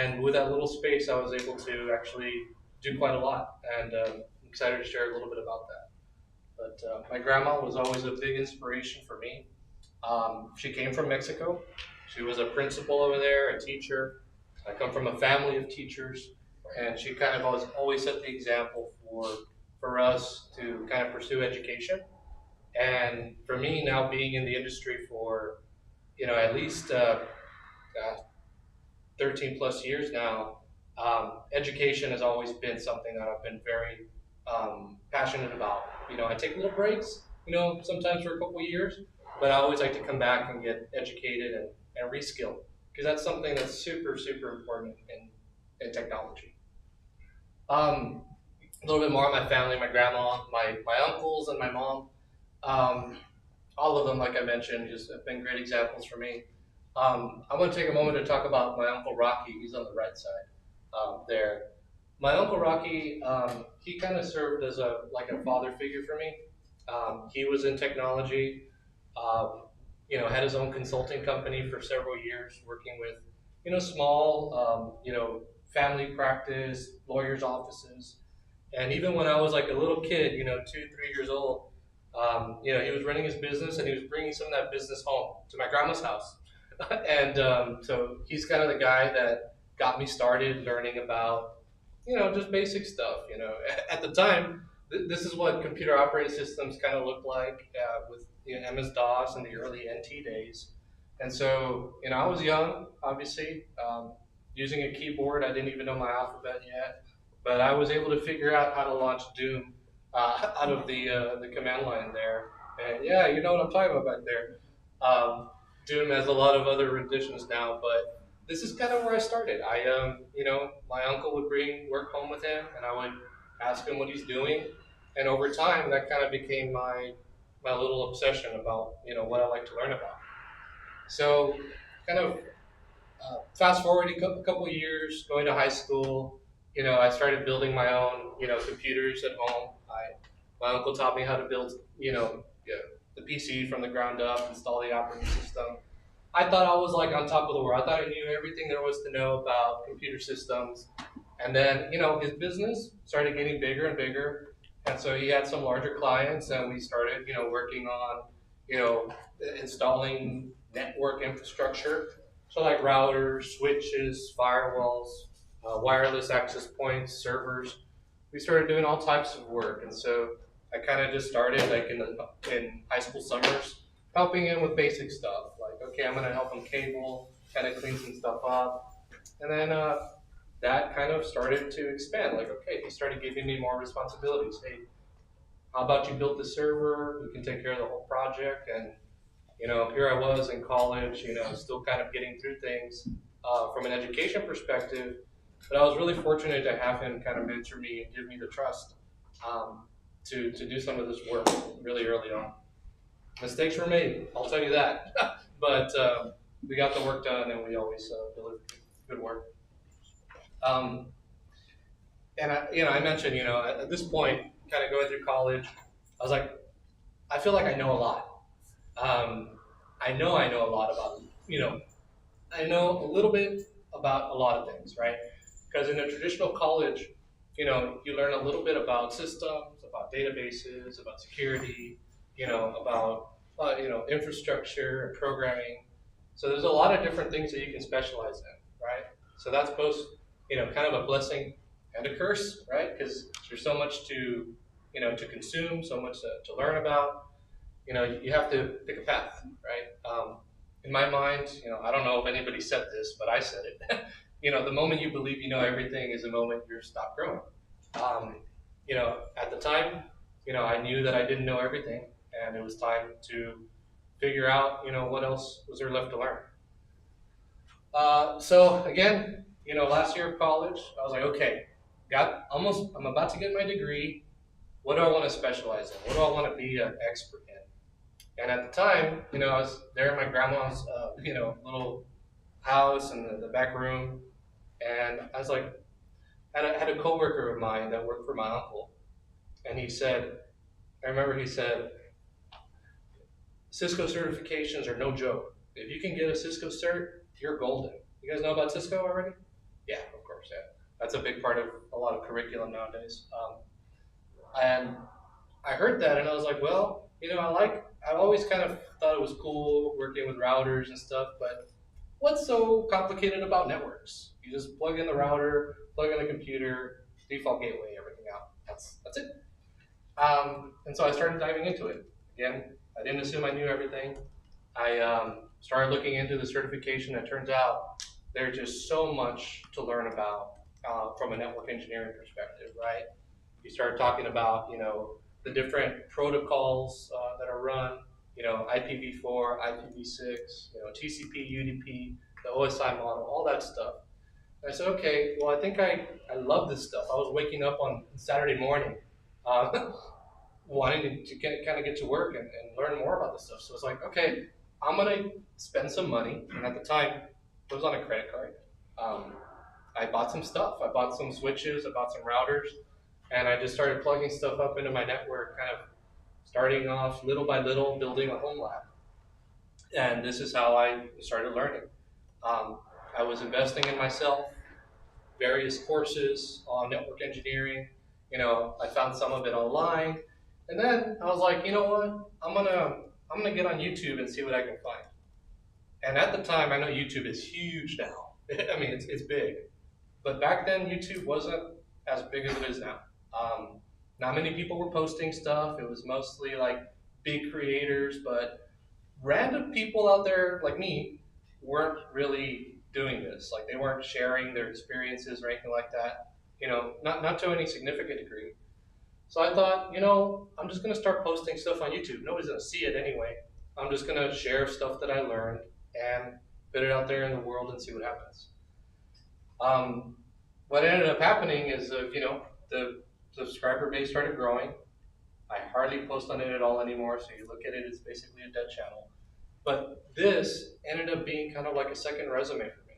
And with that little space, I was able to actually do quite a lot, and I'm excited to share a little bit about that. But my grandma was always a big inspiration for me. She came from Mexico. She was a principal over there, a teacher. I come from a family of teachers, and she kind of always set the example for us to kind of pursue education. And for me now, being in the industry for at least 13 plus years now, education has always been something that I've been very passionate about. I take little breaks, sometimes for a couple of years, but I always like to come back and get educated and reskill because that's something that's super, super important in technology. A little bit more on my family, my grandma, my uncles, and my mom. Um, all of them, like I mentioned, just have been great examples for me. I want to take a moment to talk about my uncle Rocky. He's on the right side there. My uncle Rocky, he kind of served as a father figure for me. He was in technology. Um, had his own consulting company for several years, working with small family practice, lawyers' offices, and even when I was like a little kid, 2, 3 years old, he was running his business and he was bringing some of that business home to my grandma's house. And so he's kind of the guy that got me started learning about, just basic stuff. At the time, this is what computer operating systems kind of looked like with MS-DOS in the early NT days. And so, I was young, obviously, using a keyboard. I didn't even know my alphabet yet, but I was able to figure out how to launch Doom out of the command line there. And yeah, you know what I'm talking about back there. Doom has a lot of other renditions now, but this is kind of where I started. My uncle would bring work home with him, and I would ask him what he's doing, and over time, that kind of became my little obsession about what I like to learn about. So, kind of fast forwarding a couple of years, going to high school, I started building my own computers at home. My uncle taught me how to build yeah, the PC from the ground up, install the operating system. I thought I was like on top of the world. I thought I knew everything there was to know about computer systems. And then, his business started getting bigger and bigger. And so he had some larger clients and we started, working on, you know, installing network infrastructure. So like routers, switches, firewalls, wireless access points, servers. We started doing all types of work. And so I kind of just started like in high school summers, helping him with basic stuff. Like, okay, I'm gonna help him cable, kind of clean some stuff up, and then that kind of started to expand. Like, okay, he started giving me more responsibilities. Hey, how about you build the server? You can take care of the whole project. And here I was in college, still kind of getting through things from an education perspective. But I was really fortunate to have him kind of mentor me and give me the trust to do some of this work really early on. Mistakes were made, I'll tell you that. But we got the work done, and we always delivered good work. Um, and I mentioned, at this point, kind of going through college, I was like, I feel like I know a lot. Um, I know a lot about, I know a little bit about a lot of things, right? Because in a traditional college, you learn a little bit about systems, about databases, about security, about infrastructure and programming. So there's a lot of different things that you can specialize in, right? So that's both, kind of a blessing and a curse, right? Because there's so much to consume, so much to learn about. You have to pick a path, right? In my mind, I don't know if anybody said this, but I said it. The moment you believe you know everything is the moment you stop growing. Um, at the time, I knew that I didn't know everything, and it was time to figure out, what else was there left to learn. So again, last year of college, I was like, okay, I'm about to get my degree. What do I want to specialize in? What do I want to be an expert in? And at the time, I was there in my grandma's, little house in the back room, and I was like, had a coworker of mine that worked for my uncle, and I remember he said, Cisco certifications are no joke. If you can get a Cisco cert, you're golden. You guys know about Cisco already? Yeah, of course, yeah. That's a big part of a lot of curriculum nowadays. And I heard that and I was like, well, I've always kind of thought it was cool working with routers and stuff, but what's so complicated about networks? You just plug in the router, plug in the computer, default gateway, everything out. That's it. And so I started diving into it. Again, I didn't assume I knew everything. I started looking into the certification. It turns out there's just so much to learn about from a network engineering perspective, right? You start talking about, the different protocols that are run, IPv4, IPv6, TCP, UDP, the OSI model, all that stuff. And I said, okay, well, I think I love this stuff. I was waking up on Saturday morning uh, wanting to get to work and learn more about this stuff. So it's like, okay, I'm gonna spend some money. And at the time, it was on a credit card. Um, I bought some stuff. I bought some switches. I bought some routers, and I just started plugging stuff up into my network, kind of starting off little by little, building a home lab. And this is how I started learning. Um, I was investing in myself, various courses on network engineering. I found some of it online, and then I was like, you know what? I'm gonna get on YouTube and see what I can find. And at the time, I know YouTube is huge now. I mean, it's big, but back then YouTube wasn't as big as it is now. Um, Not many people were posting stuff. It was mostly like big creators, but random people out there like me weren't really doing this. Like they weren't sharing their experiences or anything like that. Not to any significant degree. So I thought, I'm just gonna start posting stuff on YouTube. Nobody's gonna see it anyway. I'm just gonna share stuff that I learned and put it out there in the world and see what happens. Um, what ended up happening is, the subscriber base started growing. I hardly post on it at all anymore, so you look at it, it's basically a dead channel. But this ended up being kind of like a second resume for me.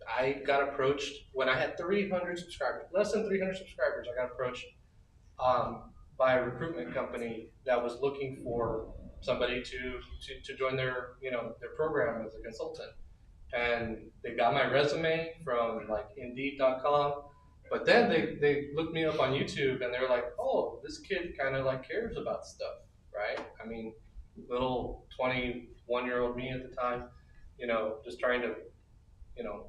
I got approached when I had 300 subscribers, less than 300 subscribers. I got approached by a recruitment company that was looking for somebody to join their program as a consultant. And they got my resume from like Indeed.com, but then they looked me up on YouTube and they're like, oh, this kid kind of like cares about stuff, right? I mean, little 21-year-old me at the time, just trying to,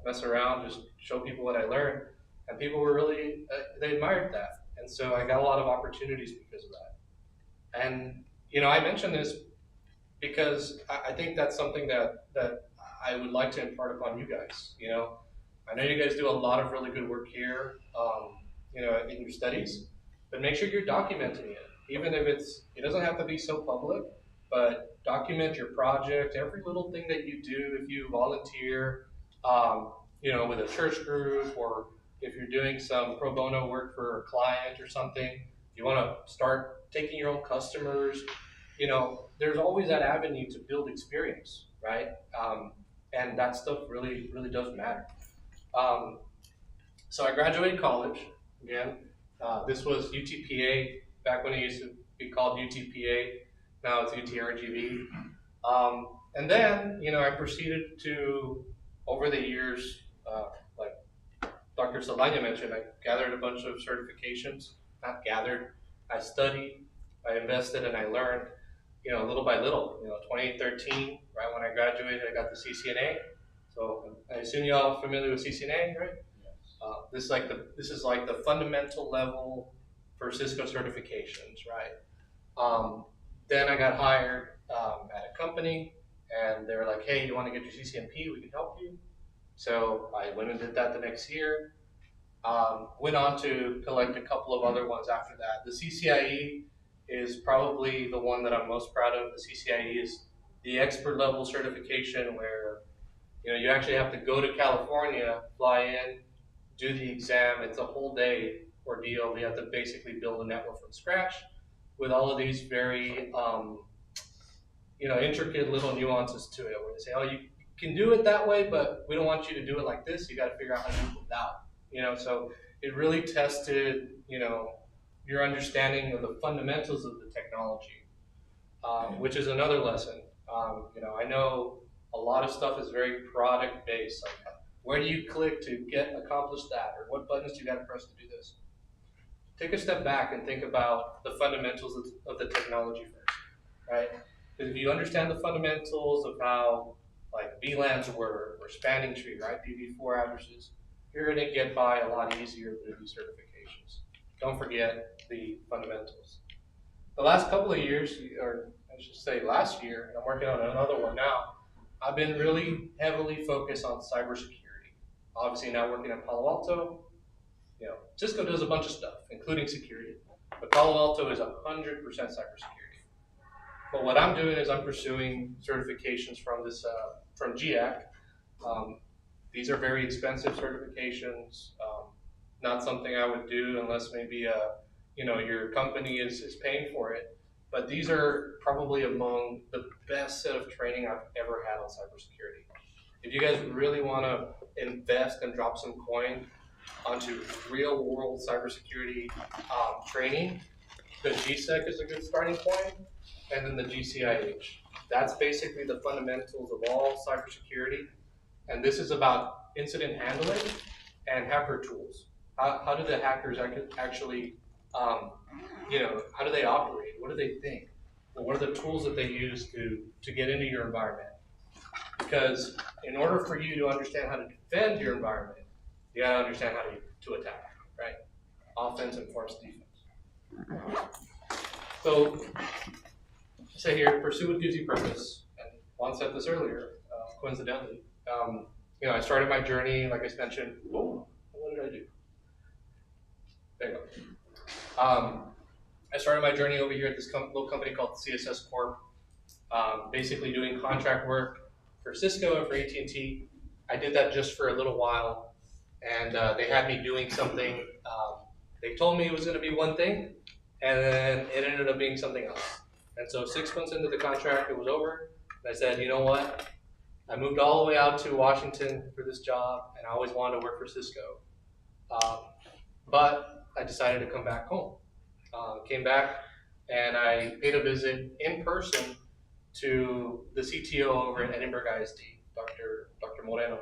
mess around, just show people what I learned. And people were really, they admired that. And so I got a lot of opportunities because of that. And, I mentioned this because I think that's something that I would like to impart upon you guys. I know you guys do a lot of really good work here, in your studies, but make sure you're documenting it, even if it doesn't have to be so public, but document your project, every little thing that you do. If you volunteer, with a church group, or if you're doing some pro bono work for a client or something, you want to start taking your own customers. There's always that avenue to build experience, right? And that stuff really, really does matter. Um, so I graduated college again. This was UTPA back when it used to be called UTPA. Now it's UTRGV. And then, I proceeded to, over the years, like Dr. Salanya mentioned, I gathered a bunch of certifications. Not gathered, I studied, I invested, and I learned, little by little. 2013, right when I graduated, I got the CCNA. So I assume you all familiar with CCNA, right? This is like the fundamental level for Cisco certifications, right? Then I got hired at a company, and they were like, "Hey, you want to get your CCNP? We can help you." So I went and did that the next year. Went on to collect a couple of other ones after that. The CCIE is probably the one that I'm most proud of. The CCIE is the expert level certification where you actually have to go to California, fly in, do the exam. It's a whole day ordeal. We have to basically build a network from scratch with all of these very intricate little nuances to it, where they say, oh, you can do it that way, but we don't want you to do it like this. You got to figure out how to do it without. So it really tested your understanding of the fundamentals of the technology, which is another lesson. I know a lot of stuff is very product based. Like, Where do you click to accomplish that? Or what buttons do you got to press to do this? Take a step back and think about the fundamentals of the technology first, right? Because if you understand the fundamentals of how like VLANs work or spanning tree or IPv4 addresses, you're going to get by a lot easier through these certifications. Don't forget the fundamentals. The last couple of years, or I should say last year, and I'm working on another one now, I've been really heavily focused on cybersecurity. Obviously now working at Palo Alto, Cisco does a bunch of stuff, including security, but Palo Alto is 100% cybersecurity. But what I'm doing is I'm pursuing certifications from GIAC. These are very expensive certifications, not something I would do unless maybe your company is paying for it. But these are probably among the best set of training I've ever had on cybersecurity. If you guys really want to invest and drop some coin onto real world cybersecurity training, the GSEC is a good starting point, and then the GCIH. That's basically the fundamentals of all cybersecurity, and this is about incident handling and hacker tools. How do the hackers actually, how do they operate? What do they think? Well, what are the tools that they use to get into your environment? Because in order for you to understand how to defend your environment, you gotta understand how to attack, right? Offense informs defense. So, say here, pursue what gives you purpose. And Juan said this earlier, coincidentally. I started my journey, like I mentioned. Whoa, what did I do? There you go. I started my journey over here at this little company called CSS Corp. Basically doing contract work for Cisco and for AT&T. I did that just for a little while, and they had me doing something. They told me it was going to be one thing, and then it ended up being something else. And so 6 months into the contract, it was over, and I said, you know what? I moved all the way out to Washington for this job, and I always wanted to work for Cisco. But I decided to come back home. Came back, and I paid a visit in person to the CTO over at Edinburgh ISD, Dr. Moreno.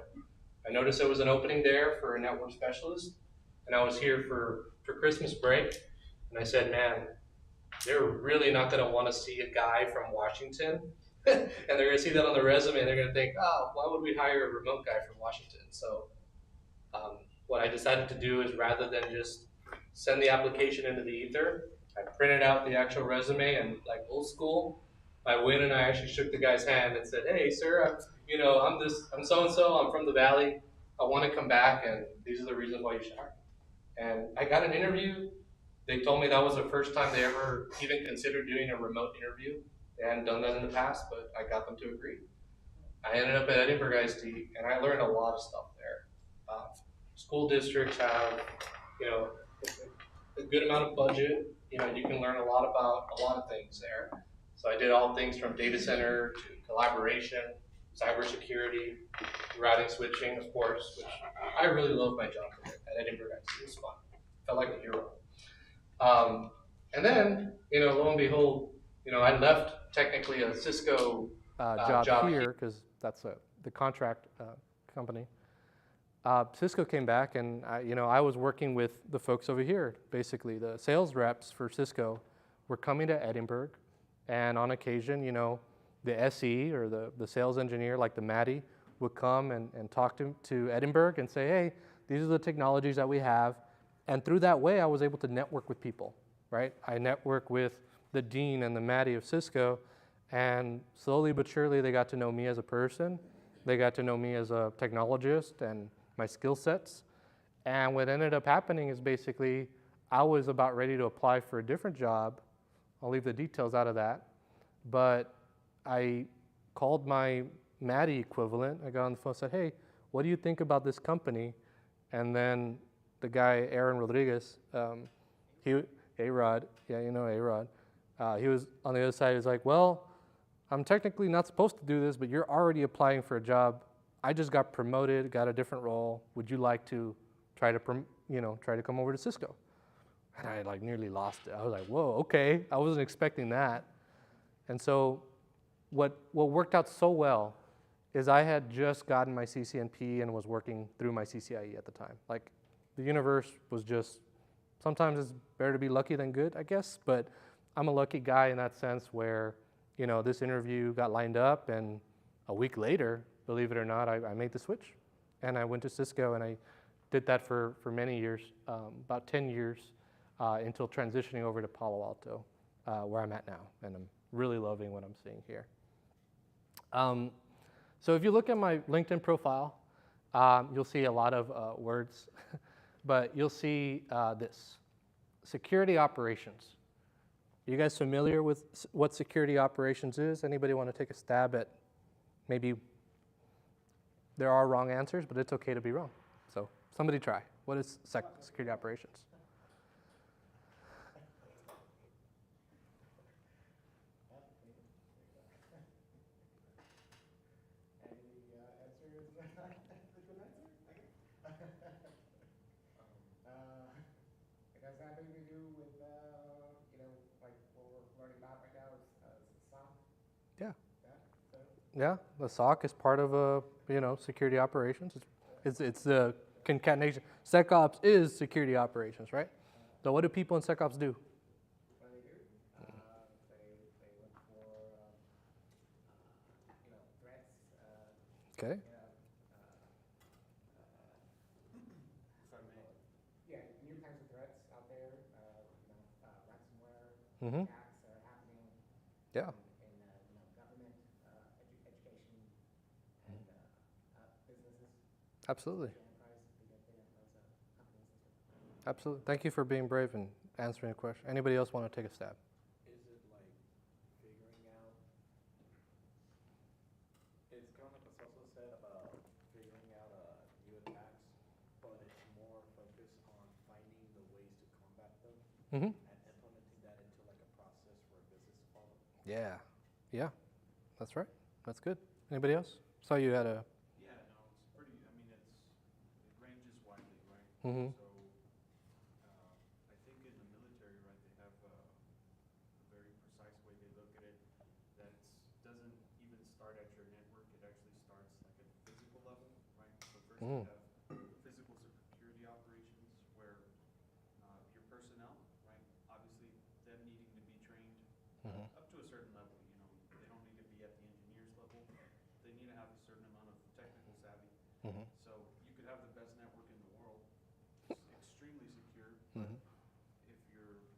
I noticed there was an opening there for a network specialist, and I was here for Christmas break, and I said, man, they're really not going to want to see a guy from Washington, and they're going to see that on the resume, and they're going to think, oh, why would we hire a remote guy from Washington? So what I decided to do is rather than just send the application into the ether, I printed out the actual resume, and like old school, I went and I actually shook the guy's hand and said, hey, sir, I'm so-and-so, I'm from the Valley, I want to come back, and these are the reasons why you should hire me. And I got an interview. They told me that was the first time they ever even considered doing a remote interview. They hadn't done that in the past, but I got them to agree. I ended up at Edinburgh ISD, and I learned a lot of stuff there. School districts have, a good amount of budget. You can learn a lot about a lot of things there. So I did all things from data center to collaboration, cybersecurity, routing switching, of course, which I really loved my job at Edinburgh ISD. It was fun. Felt like a hero. And then, lo and behold, I left technically a Cisco job here because that's the contract company. Cisco came back, and I was working with the folks over here. Basically, the sales reps for Cisco were coming to Edinburgh, and on occasion, the SE or the sales engineer, like the Maddie, would come and talk to Edinburgh and say, hey, these are the technologies that we have. And through that way, I was able to network with people, right? I networked with the dean and the Maddie of Cisco, and slowly but surely, they got to know me as a person. They got to know me as a technologist and my skill sets. And what ended up happening is basically I was about ready to apply for a different job. I'll leave the details out of that. But I called my Maddie equivalent. I got on the phone and said, hey, what do you think about this company? And then the guy, Aaron Rodriguez, A-Rod, yeah, A-Rod, he was on the other side. He was like, well, I'm technically not supposed to do this, but you're already applying for a job. I just got promoted, got a different role. Would you like to try to come over to Cisco? And I nearly lost it. I was like, whoa, okay. I wasn't expecting that. And so what worked out so well is I had just gotten my CCNP and was working through my CCIE at the time. Like, the universe was just, sometimes it's better to be lucky than good, I guess, but I'm a lucky guy in that sense where, you know, this interview got lined up, and a week later, believe it or not, I made the switch. And I went to Cisco, and I did that for many years, about 10 years, until transitioning over to Palo Alto, where I'm at now, and I'm really loving what I'm seeing here. So if you look at my LinkedIn profile, you'll see a lot of words, but you'll see this, security operations. Are you guys familiar with what security operations is? Anybody want to take a stab at, maybe there are wrong answers, but it's okay to be wrong. So somebody try. What is security operations? It has nothing to do with, like what we're learning about right now is SOC. Yeah. So, Yeah, the SOC is part of security operations. It's the concatenation. SecOps is security operations, right? So what do people in SecOps do? what do? They look for, threats. Okay. Yeah, new kinds of threats out there. Ransomware Mm-hmm. attacks are happening Yeah. in government, education, and businesses, Absolutely. enterprise, big enterprise companies and stuff. Absolutely. Thank you for being brave and answering a question. Anybody else want to take a stab? Is it like figuring out? It's kind of like what Cecil said about figuring out new attacks, but it's more focused on finding the ways to combat them Mm-hmm. and implementing that into like a process for a business to follow. Yeah. Yeah. That's right. That's good. Anybody else? Saw you had a. Yeah, no, it's pretty, I mean, it ranges widely, right? Mm-hmm. So, I think in the military, right, they have a very precise way they look at it that doesn't even start at your network, it actually starts like at the physical level, right? So first you Mm. have physical security operations where your personnel, right, obviously them needing to be trained Mm-hmm. up to a certain level, they don't need to be at the engineer's level. They need to have a certain amount of technical savvy. Mm-hmm. So you could have the best network in the world, it's extremely secure, but Mm-hmm. if your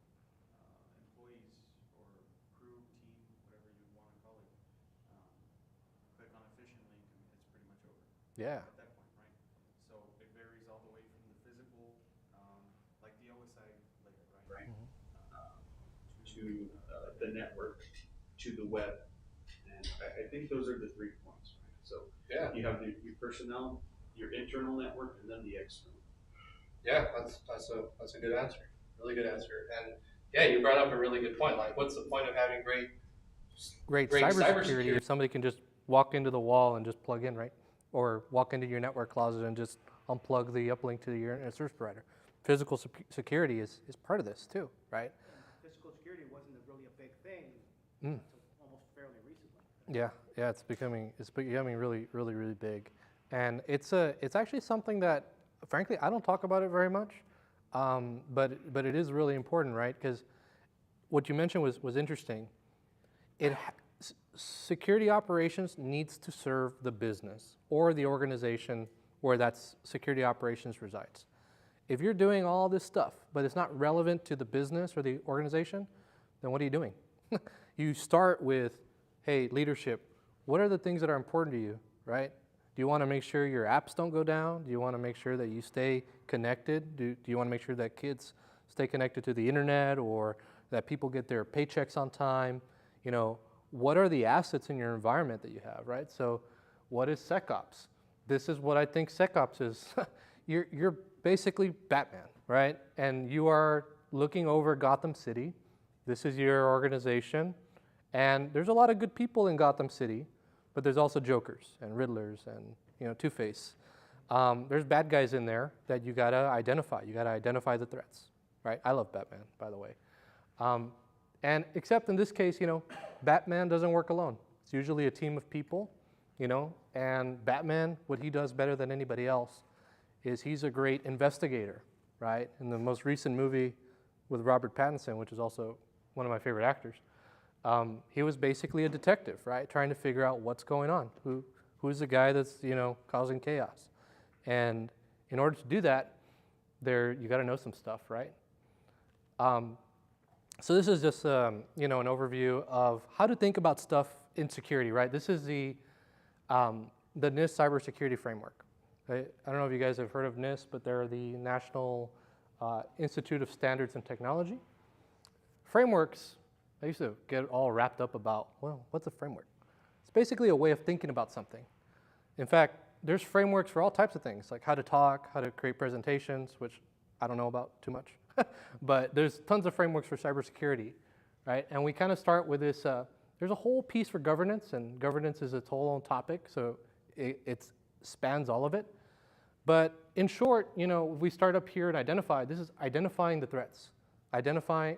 employees or crew, team, whatever you want to call it, click on a phishing link, it's pretty much over Yeah. at that point, right? So it varies all the way from the physical, like the OSI layer, right? Mhm. To the network, to the web. And I think those are the 3 points, right? So Yeah, you have your personnel, your internal network, and then the external. yeah, that's a good answer, really good answer. And yeah, you brought up a really good point. Like, what's the point of having Great great cybersecurity cybersecurity? if somebody can just walk into the wall and just plug in, right? Or walk into your network closet and just unplug the uplink to your internet service provider. Physical security is part of this too, right? Physical security wasn't really a big thing Mm. until almost fairly recently. Yeah, it's becoming really, really, really big, and it's actually something that, frankly, I don't talk about it very much, but it is really important, right? Because what you mentioned was interesting. Security operations needs to serve the business or the organization where that security operations resides. If you're doing all this stuff, but it's not relevant to the business or the organization, then what are you doing? You start with, hey, leadership, what are the things that are important to you, right? Do you want to make sure your apps don't go down? Do you want to make sure that you stay connected? Do you want to make sure that kids stay connected to the internet, or that people get their paychecks on time? What are the assets in your environment that you have, right? So what is SecOps? This is what I think SecOps is. You're basically Batman, right? And you are looking over Gotham City. This is your organization. And there's a lot of good people in Gotham City, but there's also Jokers and Riddlers and Two-Face. There's bad guys in there that you gotta identify. You gotta identify the threats, right? I love Batman, by the way. And except in this case, Batman doesn't work alone. It's usually a team of people, you know, and Batman, what he does better than anybody else is he's a great investigator, right? In the most recent movie with Robert Pattinson, which is also one of my favorite actors, he was basically a detective, right? Trying to figure out what's going on, who's the guy that's, you know, causing chaos. And in order to do that, you got to know some stuff, right? So this is just, you know, an overview of how to think about stuff in security, right? This is the NIST cybersecurity framework. Right? I don't know if you guys have heard of NIST, but they're the National Institute of Standards and Technology. Frameworks, I used to get all wrapped up about, well, what's a framework? It's basically a way of thinking about something. In fact, there's frameworks for all types of things, like how to talk, how to create presentations, which I don't know about too much. But there's tons of frameworks for cybersecurity, right? And we kind of start with this, there's a whole piece for governance, and governance is its whole own topic, so it spans all of it. But in short, you know, we start up here and identify, this is identifying the threats, identifying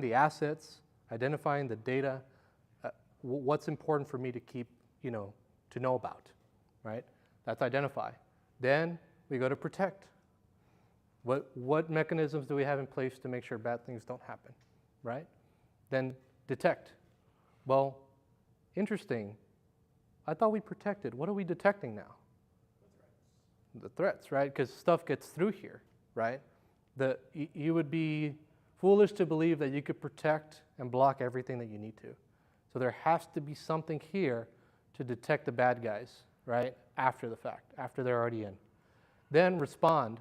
the assets, identifying the data, what's important for me to keep, you know, to know about, right? That's identify. Then we go to protect. What mechanisms do we have in place to make sure bad things don't happen, right? Then detect. Well, interesting. I thought we protected. What are we detecting now? The threats, right? Because stuff gets through here, right? You would be foolish to believe that you could protect and block everything that you need to. So there has to be something here to detect the bad guys, right? After the fact, after they're already in. Then respond.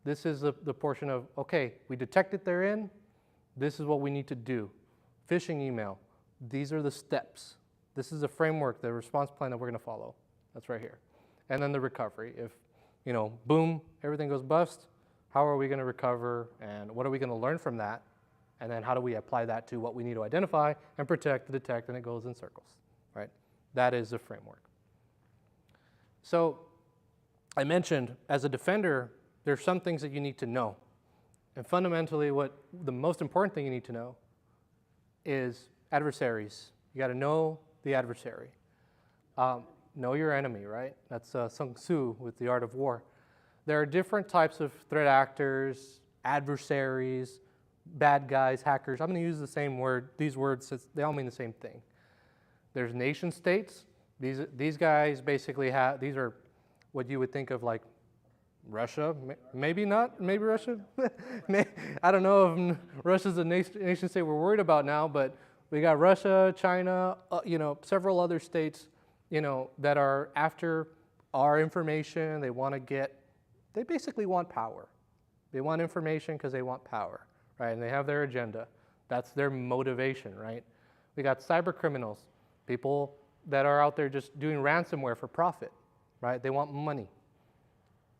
This is the portion of, okay, we detected they're in. This is what we need to do. Phishing email. These are the steps. This is the framework, the response plan that we're going to follow. That's right here. And then the recovery. If, you know, boom, everything goes bust, how are we going to recover, and what are we going to learn from that? And then how do we apply that to what we need to identify and protect, detect, and it goes in circles, right? That is the framework. So I mentioned, as a defender, there's some things that you need to know. And fundamentally, what the most important thing you need to know is adversaries. You got to know the adversary. Know your enemy, right? That's Sun Tzu with The Art of War. There are different types of threat actors, adversaries, bad guys, hackers. I'm going to use the same word, these words, they all mean the same thing. There's nation states. These guys basically these are what you would think of like Russia, maybe not, maybe Russia. I don't know if Russia's a nation state we're worried about now, but we got Russia, China, you know, several other states, you know, that are after our information. They basically want power. They want information because they want power, right? And they have their agenda. That's their motivation, right? We got cyber criminals, people that are out there just doing ransomware for profit, right? They want money.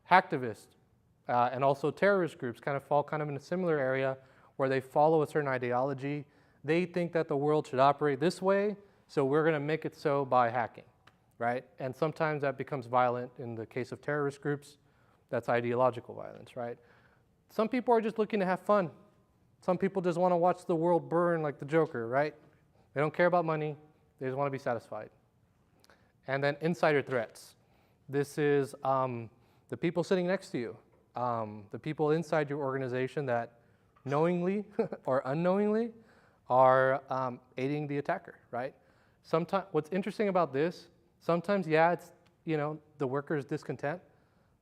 Hacktivists and also terrorist groups kind of fall in a similar area where they follow a certain ideology. They think that the world should operate this way, so we're going to make it so by hacking, right? And sometimes that becomes violent. In the case of terrorist groups, that's ideological violence, right? Some people are just looking to have fun. Some people just want to watch the world burn like the Joker, right? They don't care about money. They just want to be satisfied. And then insider threats. This is the people sitting next to you, the people inside your organization that knowingly or unknowingly are aiding the attacker, right? Sometimes, what's interesting about this, sometimes, yeah, it's, you know, the worker's discontent,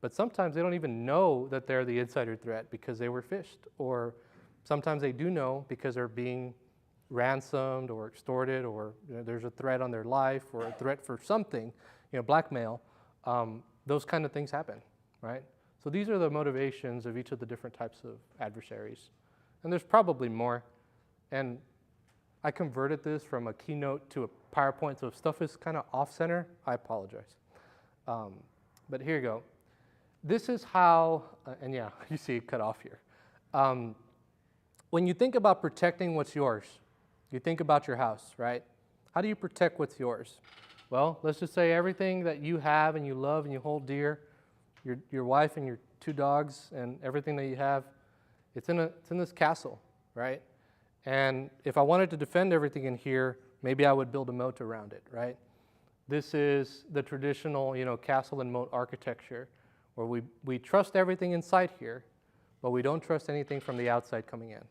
but sometimes they don't even know that they're the insider threat because they were phished, or sometimes they do know because they're being ransomed or extorted, or, you know, there's a threat on their life or a threat for something, you know, blackmail. Those kind of things happen, right? So these are the motivations of each of the different types of adversaries. And there's probably more. And I converted this from a keynote to a PowerPoint, so if stuff is kind of off-center, I apologize. But here you go. This is how, and yeah, you see it cut off here. When you think about protecting what's yours, you think about your house, right? How do you protect what's yours? Well, let's just say everything that you have and you love and you hold dear, your wife and your 2 dogs and everything that you have, it's in this castle, right? And if I wanted to defend everything in here, maybe I would build a moat around it, right? This is the traditional, castle and moat architecture, where we trust everything inside here, but we don't trust anything from the outside coming in.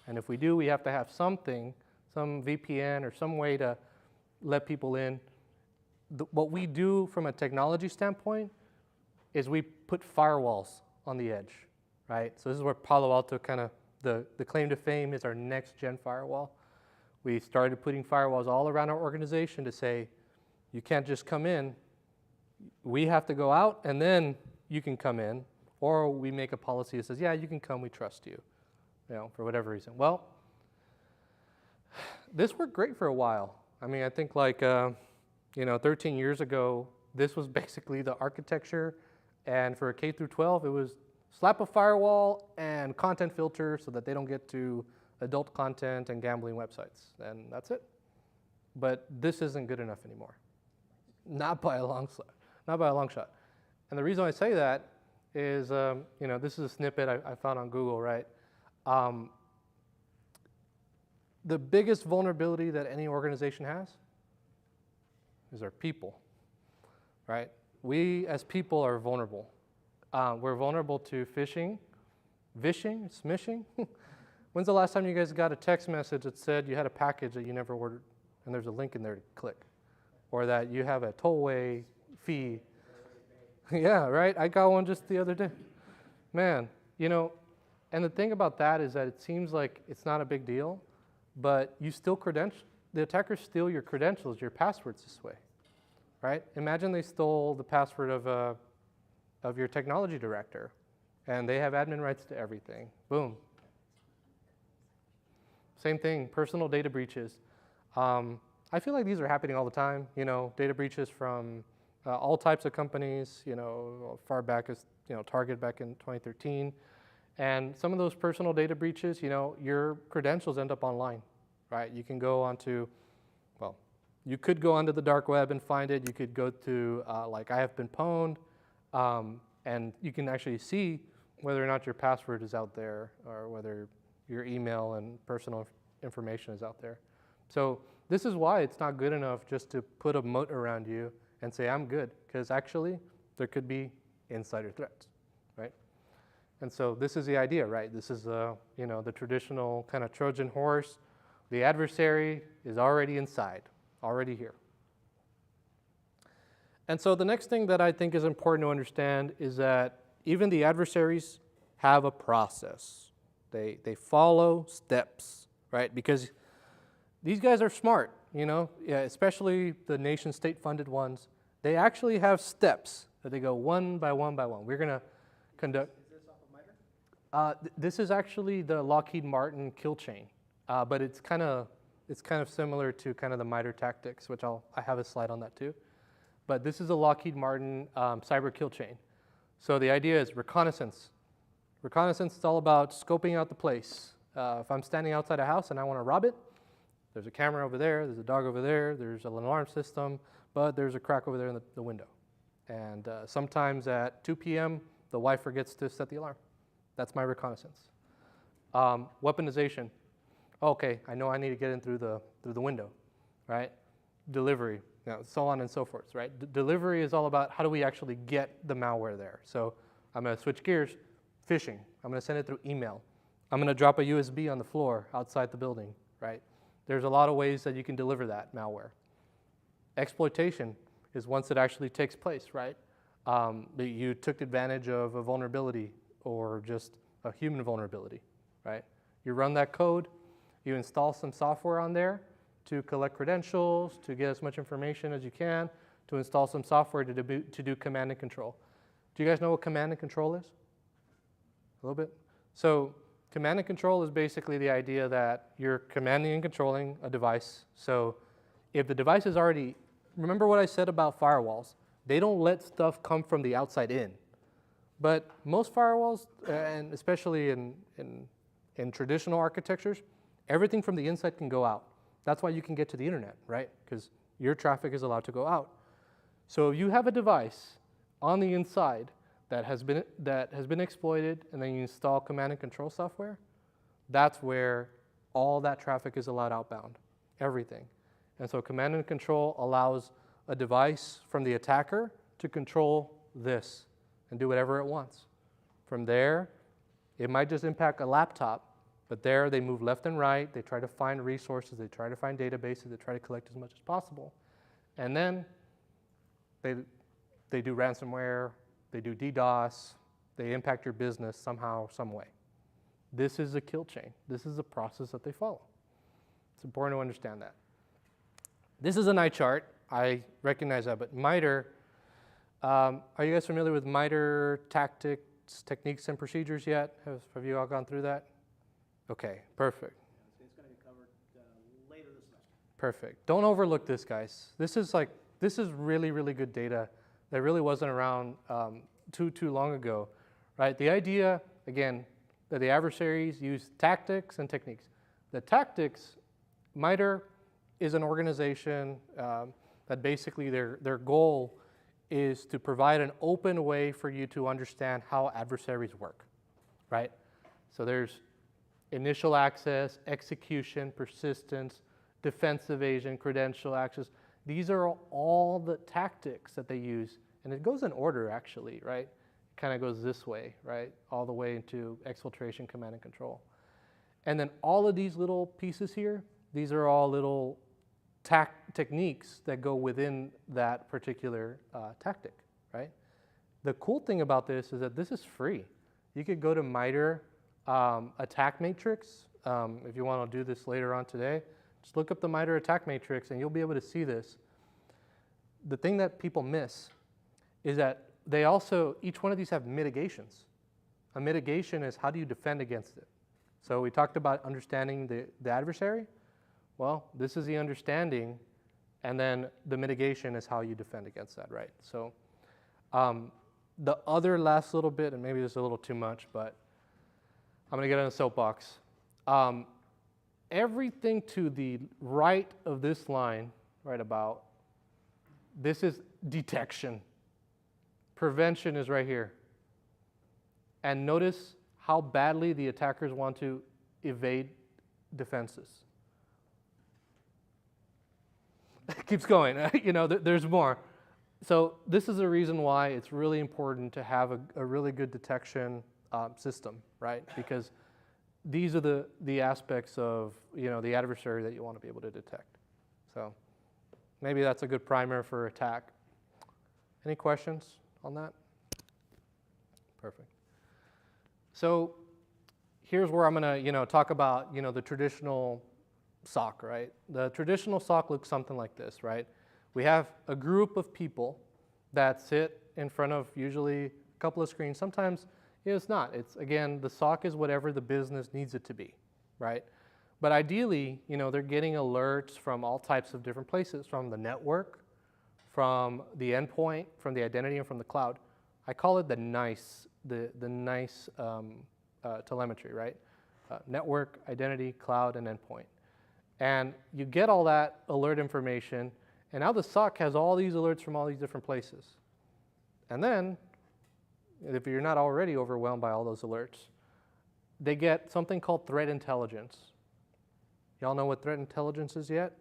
And if we do, we have to have something, some VPN or some way to let people in. What we do from a technology standpoint is we put firewalls on the edge, right? So this is where Palo Alto kind of, the claim to fame is our next gen firewall. We started putting firewalls all around our organization to say, you can't just come in, we have to go out and then you can come in, or we make a policy that says, yeah, you can come, we trust you, for whatever reason. Well, this worked great for a while. I mean, I think 13 years ago, this was basically the architecture, and for a K through 12, it was slap a firewall and content filter so that they don't get to adult content and gambling websites, and that's it. But this isn't good enough anymore. Not by a long shot. And the reason I say that is, this is a snippet I found on Google, right? The biggest vulnerability that any organization has is our people, right? We as people are vulnerable. We're vulnerable to phishing, smishing. When's the last time you guys got a text message that said you had a package that you never ordered and there's a link in there to click? Or that you have a tollway fee. Yeah, right? I got one just the other day. Man, and the thing about that is that it seems like it's not a big deal, but you still the attackers steal your credentials, your passwords this way, right? Imagine they stole the password of your technology director, and they have admin rights to everything. Boom. Same thing, personal data breaches. I feel like these are happening all the time, data breaches from all types of companies, far back as, Target back in 2013. And some of those personal data breaches, your credentials end up online, right? You can go onto, you could go onto the dark web and find it. You could go to, I have been pwned, and you can actually see whether or not your password is out there or whether your email and personal information is out there. So this is why it's not good enough just to put a moat around you and say, I'm good, because actually there could be insider threats, right? And so this is the idea, right? This is the traditional kind of Trojan horse. The adversary is already inside, already here. And so the next thing that I think is important to understand is that even the adversaries have a process. They follow steps, right? Because these guys are smart, especially the nation state funded ones. They actually have steps that they go one by one by one. We're going to conduct. Is this off of MITRE? This is actually the Lockheed Martin kill chain, but it's kind of similar to kind of the MITRE tactics, which I have a slide on that too. But this is a Lockheed Martin cyber kill chain. So the idea is reconnaissance. Reconnaissance is all about scoping out the place. If I'm standing outside a house and I want to rob it, there's a camera over there, there's a dog over there, there's an alarm system, but there's a crack over there in the window. And sometimes at 2 p.m., the wife forgets to set the alarm. That's my reconnaissance. Weaponization. Okay, I know I need to get in through the window, right? Delivery, so on and so forth, right? Delivery is all about how do we actually get the malware there. So I'm going to switch gears, phishing. I'm going to send it through email. I'm going to drop a USB on the floor outside the building, right? There's a lot of ways that you can deliver that malware. Exploitation is once it actually takes place, right? You took advantage of a vulnerability or just a human vulnerability, right? You run that code, you install some software on there to collect credentials, to get as much information as you can, to install some software to do command and control. Do you guys know what command and control is? A little bit? So command and control is basically the idea that you're commanding and controlling a device. So if the device is already, remember what I said about firewalls, they don't let stuff come from the outside in. But most firewalls, and especially in traditional architectures, everything from the inside can go out. That's why you can get to the internet, right? Because your traffic is allowed to go out. So if you have a device on the inside that has been exploited, and then you install command and control software, that's where all that traffic is allowed outbound, everything. And so command and control allows a device from the attacker to control this and do whatever it wants. From there, it might just impact a laptop, but there they move left and right, they try to find resources, they try to find databases, they try to collect as much as possible. And then they do ransomware, they do DDoS, they impact your business somehow, some way. This is a kill chain. This is a process that they follow. It's important to understand that. This is an eye chart. I recognize that, but MITRE, are you guys familiar with MITRE tactics, techniques, and procedures yet? Have you all gone through that? Okay, perfect. It's going to be covered later this semester. Perfect. Don't overlook this, guys. This is really, really good data that really wasn't around too long ago, right? The idea, again, that the adversaries use tactics and techniques. The tactics, MITRE is an organization that basically their goal is to provide an open way for you to understand how adversaries work, right? So there's initial access, execution, persistence, defense evasion, credential access. These are all the tactics that they use, and it goes in order actually, right? It kind of goes this way, right? All the way into exfiltration, command and control. And then all of these little pieces here, these are all little techniques that go within that particular tactic, right? The cool thing about this is that this is free. You could go to MITRE attack matrix. If you want to do this later on today, just look up the MITRE attack matrix and you'll be able to see this. The thing that people miss is that they also, each one of these have mitigations. A mitigation is how do you defend against it? So we talked about understanding the adversary. Well, this is the understanding, and then the mitigation is how you defend against that, right? So the other last little bit, and maybe this is a little too much, but I'm going to get on a soapbox. Everything to the right of this line, right about, this is detection. Prevention is right here. And notice how badly the attackers want to evade defenses. It keeps going. You know, there's more. So this is the reason why it's really important to have a really good detection system, right? Because these are the aspects of, you know, the adversary that you want to be able to detect. So maybe that's a good primer for attack. Any questions on that? Perfect. So here's where I'm going to, you know, talk about, you know, the traditional SOC, right? The traditional SOC looks something like this, right? We have a group of people that sit in front of usually a couple of screens. Sometimes it's not. It's, again, the SOC is whatever the business needs it to be, right? But ideally, you know, they're getting alerts from all types of different places, from the network, from the endpoint, from the identity, and from the cloud. I call it the NICE, the NICE telemetry, right? Network, identity, cloud, and endpoint. And you get all that alert information, and now the SOC has all these alerts from all these different places. And then, if you're not already overwhelmed by all those alerts, they get something called threat intelligence. Y'all know what threat intelligence is yet?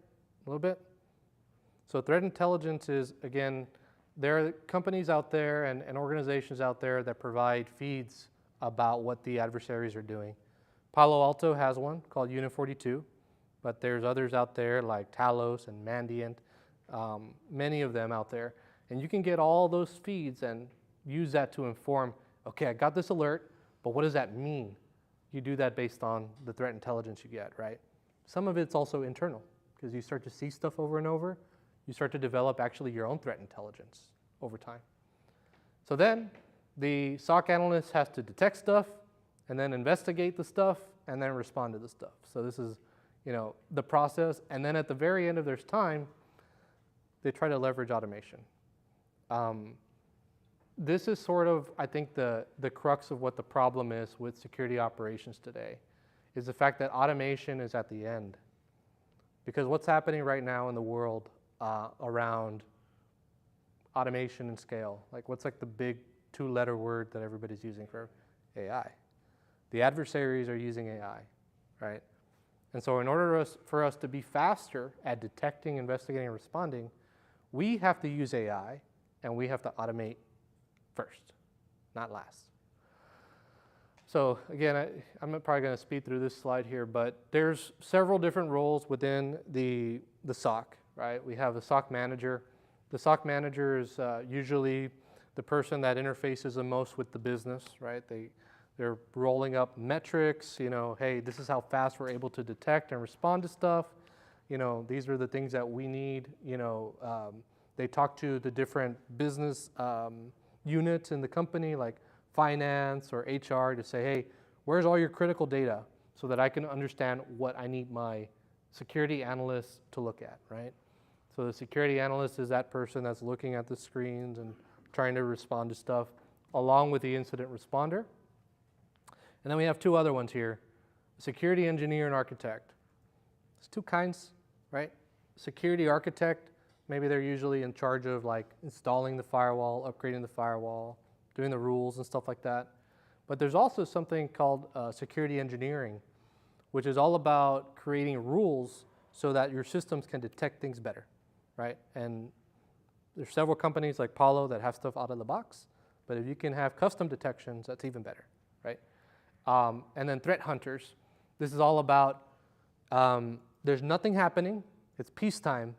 A little bit? So threat intelligence is, again, there are companies out there and organizations out there that provide feeds about what the adversaries are doing. Palo Alto has one called Unit 42, but there's others out there like Talos and Mandiant, many of them out there. And you can get all those feeds and use that to inform, okay, I got this alert, but what does that mean? You do that based on the threat intelligence you get, right? Some of it's also internal, because you start to see stuff over and over. You start to develop actually your own threat intelligence over time. So then the SOC analyst has to detect stuff and then investigate the stuff and then respond to the stuff. So this is, you know, the process. And then at the very end of their time, they try to leverage automation. This is sort of, I think, the crux of what the problem is with security operations today, is the fact that automation is at the end. Because what's happening right now in the world around automation and scale, like what's like the big two-letter word that everybody's using for AI? The adversaries are using AI, right? And so in order for us to be faster at detecting, investigating, and responding, We have to use AI, and we have to automate first, not last. So again, I'm probably going to speed through this slide here, but there's several different roles within the SOC, right? We have the SOC manager. The SOC manager is usually the person that interfaces the most with the business, right? They're rolling up metrics, hey, this is how fast we're able to detect and respond to stuff. These are the things that we need. They talk to the different business units in the company, like finance or HR, to say, hey, where's all your critical data so that I can understand what I need my security analysts to look at, right? So the security analyst is that person that's looking at the screens and trying to respond to stuff, along with the incident responder. And then we have two other ones here, security engineer and architect. There's two kinds, right? Security architect, maybe they're usually in charge of like installing the firewall, upgrading the firewall, doing the rules and stuff like that. But there's also something called security engineering, which is all about creating rules so that your systems can detect things better, right? And there's several companies like Palo that have stuff out of the box, but if you can have custom detections, that's even better, right? And then threat hunters. This is all about, there's nothing happening, it's peacetime,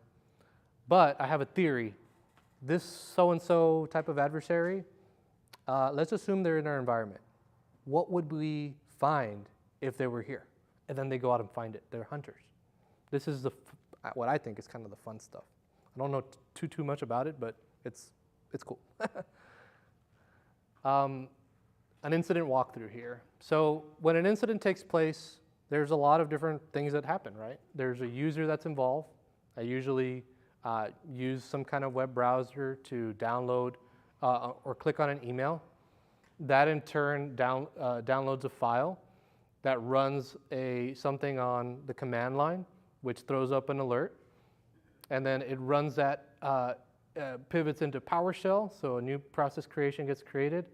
but I have a theory. This so-and-so type of adversary, let's assume they're in our environment. What would we find if they were here? And then they go out and find it. They're hunters. This is what I think is kind of the fun stuff. I don't know too much about it, but it's cool. An incident walkthrough here. So when an incident takes place, there's a lot of different things that happen, right? There's a user that's involved. I usually use some kind of web browser to download or click on an email. That in turn downloads a file that runs something on the command line, which throws up an alert. And then it runs that, pivots into PowerShell, so a new process creation gets created.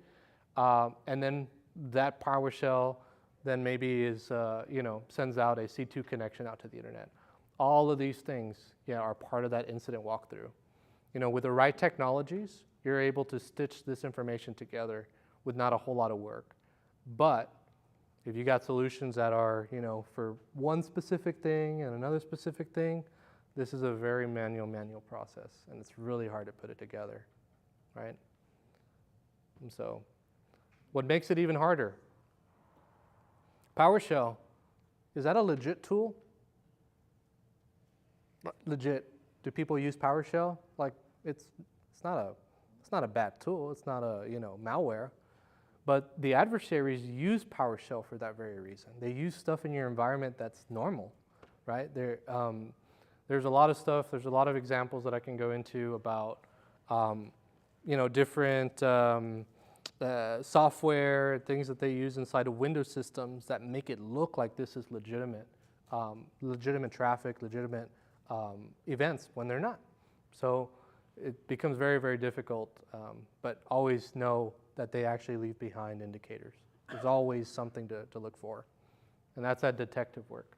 And then that PowerShell then maybe is, sends out a C2 connection out to the internet. All of these things, are part of that incident walkthrough. With the right technologies, you're able to stitch this information together with not a whole lot of work. But if you got solutions that are, for one specific thing and another specific thing, this is a very manual process, and it's really hard to put it together, right? And so, what makes it even harder? PowerShell, is that a legit tool? Legit. Do people use PowerShell? Like, it's not a bad tool. It's not a malware. But the adversaries use PowerShell for that very reason. They use stuff in your environment that's normal, right? There's a lot of stuff. There's a lot of examples that I can go into about, different software, things that they use inside of Windows systems that make it look like this is legitimate traffic, legitimate events when they're not. So it becomes very, very difficult, but always know that they actually leave behind indicators. There's always something to look for, and that's that detective work.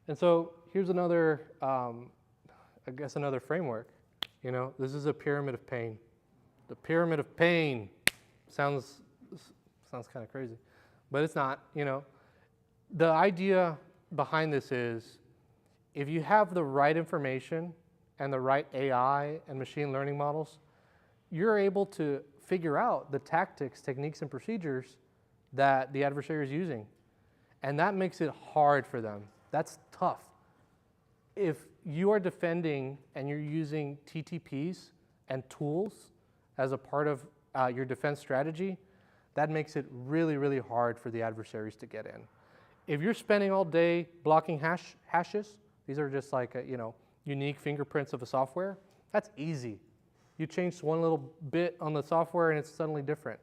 And so here's another, another framework. This is a pyramid of pain. The pyramid of pain sounds kind of crazy, but it's not. The idea behind this is, if you have the right information and the right AI and machine learning models, you're able to figure out the tactics, techniques, and procedures that the adversary is using. And that makes it hard for them. That's tough. If you are defending and you're using TTPs and tools as a part of your defense strategy, that makes it really, really hard for the adversaries to get in. If you're spending all day blocking hashes, these are just like unique fingerprints of a software, that's easy. You change one little bit on the software and it's suddenly different.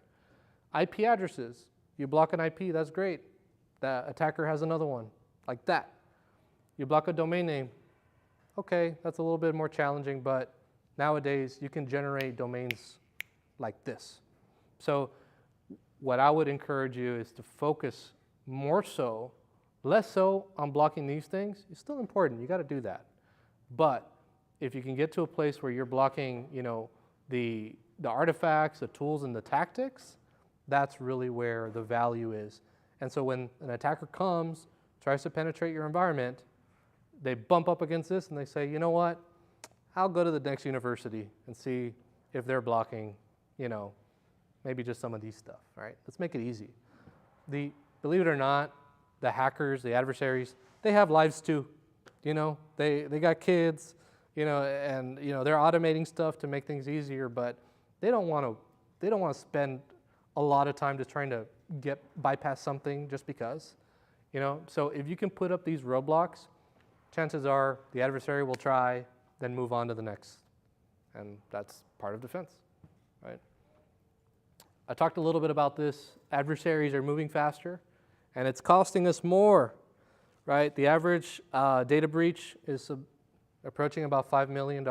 IP addresses, you block an IP, that's great. The attacker has another one, like that. You block a domain name, okay, that's a little bit more challenging, but nowadays you can generate domains like this. So what I would encourage you is to focus less so on blocking these things. It's still important, you gotta do that. But if you can get to a place where you're blocking, you know, the artifacts, the tools, and the tactics, that's really where the value is. And so when an attacker comes, tries to penetrate your environment, they bump up against this and they say, you know what, I'll go to the next university and see if they're blocking, you know, maybe just some of these stuff, right? Let's make it easy. Believe it or not, the hackers, the adversaries, they have lives too. You know, they got kids, you know, and you know they're automating stuff to make things easier, but they don't want to spend a lot of time just trying to bypass something just because, you know. So if you can put up these roadblocks, chances are the adversary will try, then move on to the next, and that's part of defense, right? I talked a little bit about this. Adversaries are moving faster, and it's costing us more, right? The average data breach is approaching about $5 million,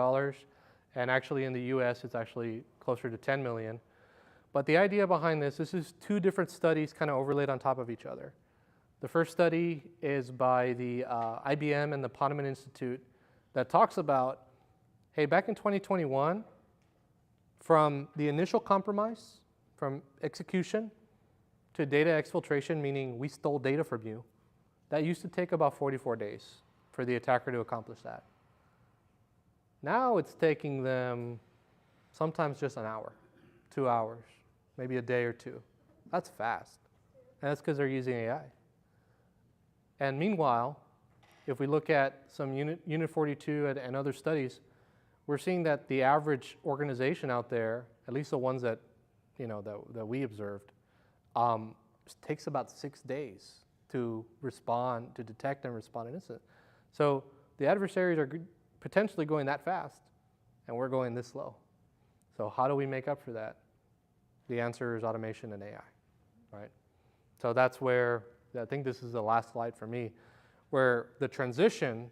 and actually in the US, it's actually closer to 10 million. But the idea behind this is two different studies kind of overlaid on top of each other. The first study is by the IBM and the Ponemon Institute that talks about, hey, back in 2021, from the initial compromise, from execution to data exfiltration, meaning we stole data from you, that used to take about 44 days for the attacker to accomplish that. Now it's taking them sometimes just an hour, 2 hours, maybe a day or two. That's fast. And that's because they're using AI. And meanwhile, if we look at some Unit 42 and other studies, we're seeing that the average organization out there, at least the ones that, you know, that we observed, takes about 6 days to respond, to detect and respond an incident. So the adversaries are potentially going that fast, and we're going this slow. So how do we make up for that? The answer is automation and AI, right? So that's where, I think this is the last slide for me, where the transition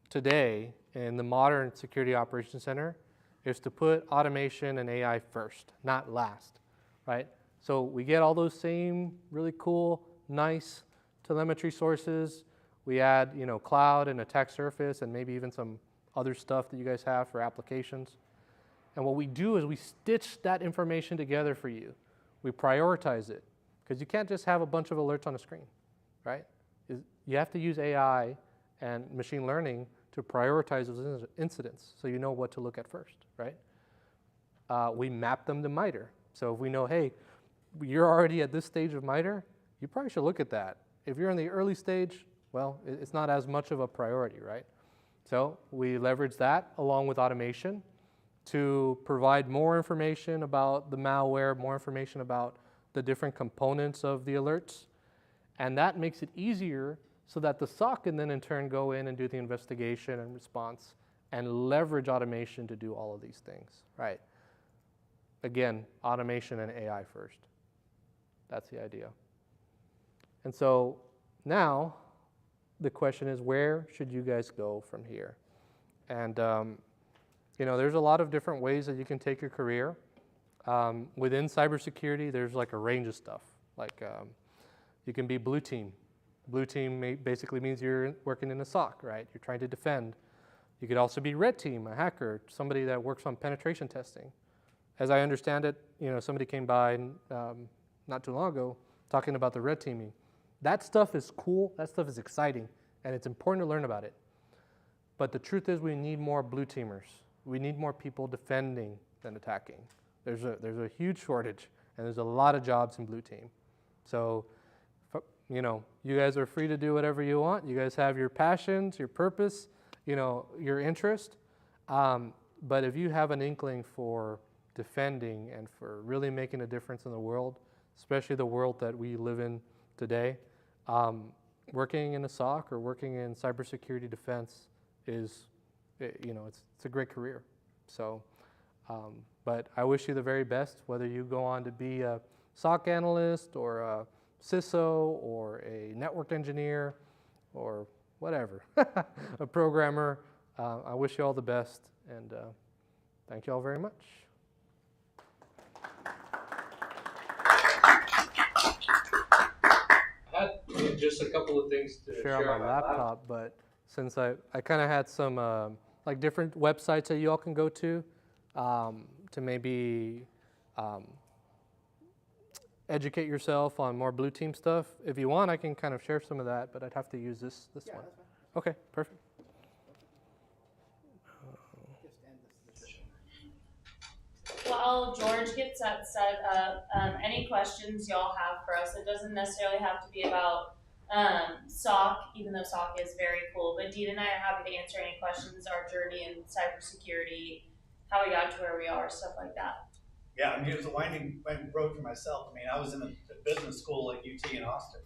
today in the modern security operations center is to put automation and AI first, not last, right? So we get all those same really cool, nice telemetry sources. We add, you know, cloud and attack surface and maybe even some other stuff that you guys have for applications. And what we do is we stitch that information together for you. We prioritize it, because you can't just have a bunch of alerts on a screen, right? You have to use AI and machine learning to prioritize those incidents so you know what to look at first, right? We map them to MITRE. So if we know, hey, you're already at this stage of MITRE, you probably should look at that. If you're in the early stage, well, it's not as much of a priority, right? So we leverage that along with automation to provide more information about the malware, more information about the different components of the alerts. And that makes it easier so that the SOC can then in turn go in and do the investigation and response and leverage automation to do all of these things, right? Again, automation and AI first. That's the idea. And so now the question is, where should you guys go from here? And you know, there's a lot of different ways that you can take your career. Within cybersecurity, there's like a range of stuff. Like you can be blue team. Blue team basically means you're working in a SOC, right? You're trying to defend. You could also be red team, a hacker, somebody that works on penetration testing. As I understand it, you know, somebody came by not too long ago talking about the red teaming. That stuff is cool. That stuff is exciting, and it's important to learn about it. But the truth is, we need more blue teamers. We need more people defending than attacking. There's a huge shortage, and there's a lot of jobs in blue team. So, you know, you guys are free to do whatever you want. You guys have your passions, your purpose, you know, your interest. But if you have an inkling for defending and for really making a difference in the world, especially the world that we live in today, working in a SOC or working in cybersecurity defense is, you know, it's a great career. So, but I wish you the very best, whether you go on to be a SOC analyst or a CISO or a network engineer or whatever, a programmer. I wish you all the best, and thank you all very much. I had just a couple of things to Share on my laptop, but since I kind of had some like different websites that you all can go to maybe educate yourself on more blue team stuff. If you want, I can kind of share some of that, but I'd have to use this one. That's fine. Okay, perfect. Just end this session. While George gets that set up, any questions y'all have for us? It doesn't necessarily have to be about SOC, even though SOC is very cool. But Dean and I are happy to answer any questions, our journey in cybersecurity, how we got to where we are, stuff like that. Yeah, I mean, it was a winding road for myself. I mean, I was in a business school at UT in Austin,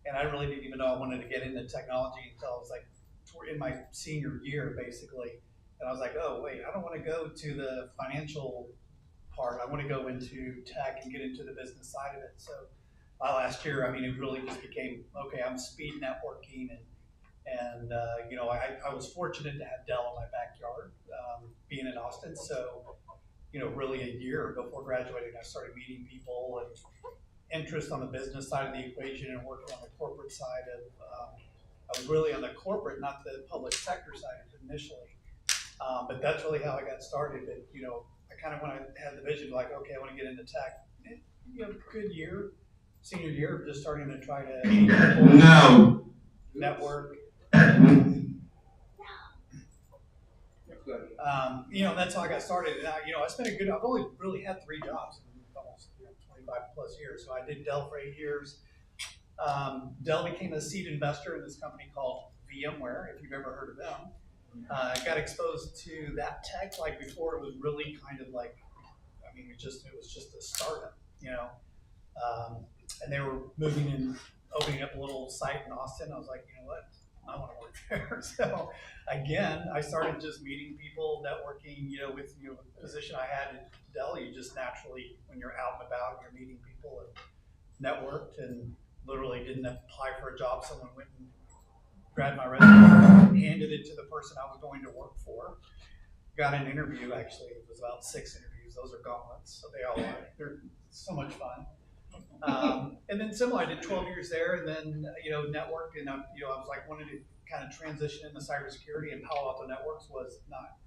and I really didn't even know I wanted to get into technology until I was like in my senior year, basically. And I was like, oh, wait, I don't want to go to the financial part. I want to go into tech and get into the business side of it. So last year, I mean, it really just became, okay, I'm speed networking. And you know, I was fortunate to have Dell in my backyard, being in Austin. So, you know, really a year before graduating, I started meeting people and interest on the business side of the equation and working on the corporate side of, I was really on the corporate, not the public sector side initially. But that's really how I got started. But, you know, I kind of, when I had the vision, like, okay, I want to get into tech, you know, good year, senior year, just starting to try to network. You know, that's how I got started. And you know, I've only really had 3 jobs in almost 25 plus years. So I did Dell for 8 years. Dell became a seed investor in this company called VMware, if you've ever heard of them. I got exposed to that tech like before it was really kind of like, I mean, it was just a startup, you know. And they were moving and opening up a little site in Austin. I was like, you know what, I want to work there. So again, I started just meeting people, networking, you know, with the position I had at Dell, you just naturally, when you're out and about, you're meeting people and networked, and literally didn't apply for a job. Someone went and grabbed my resume, handed it to the person I was going to work for. Got an interview, actually. It was about 6 interviews. Those are gauntlets, so they're so much fun. And then similar, I did 12 years there, and then, you know, network, and, you know, I was like, wanted to kind of transition into cybersecurity, and Palo Alto Networks was not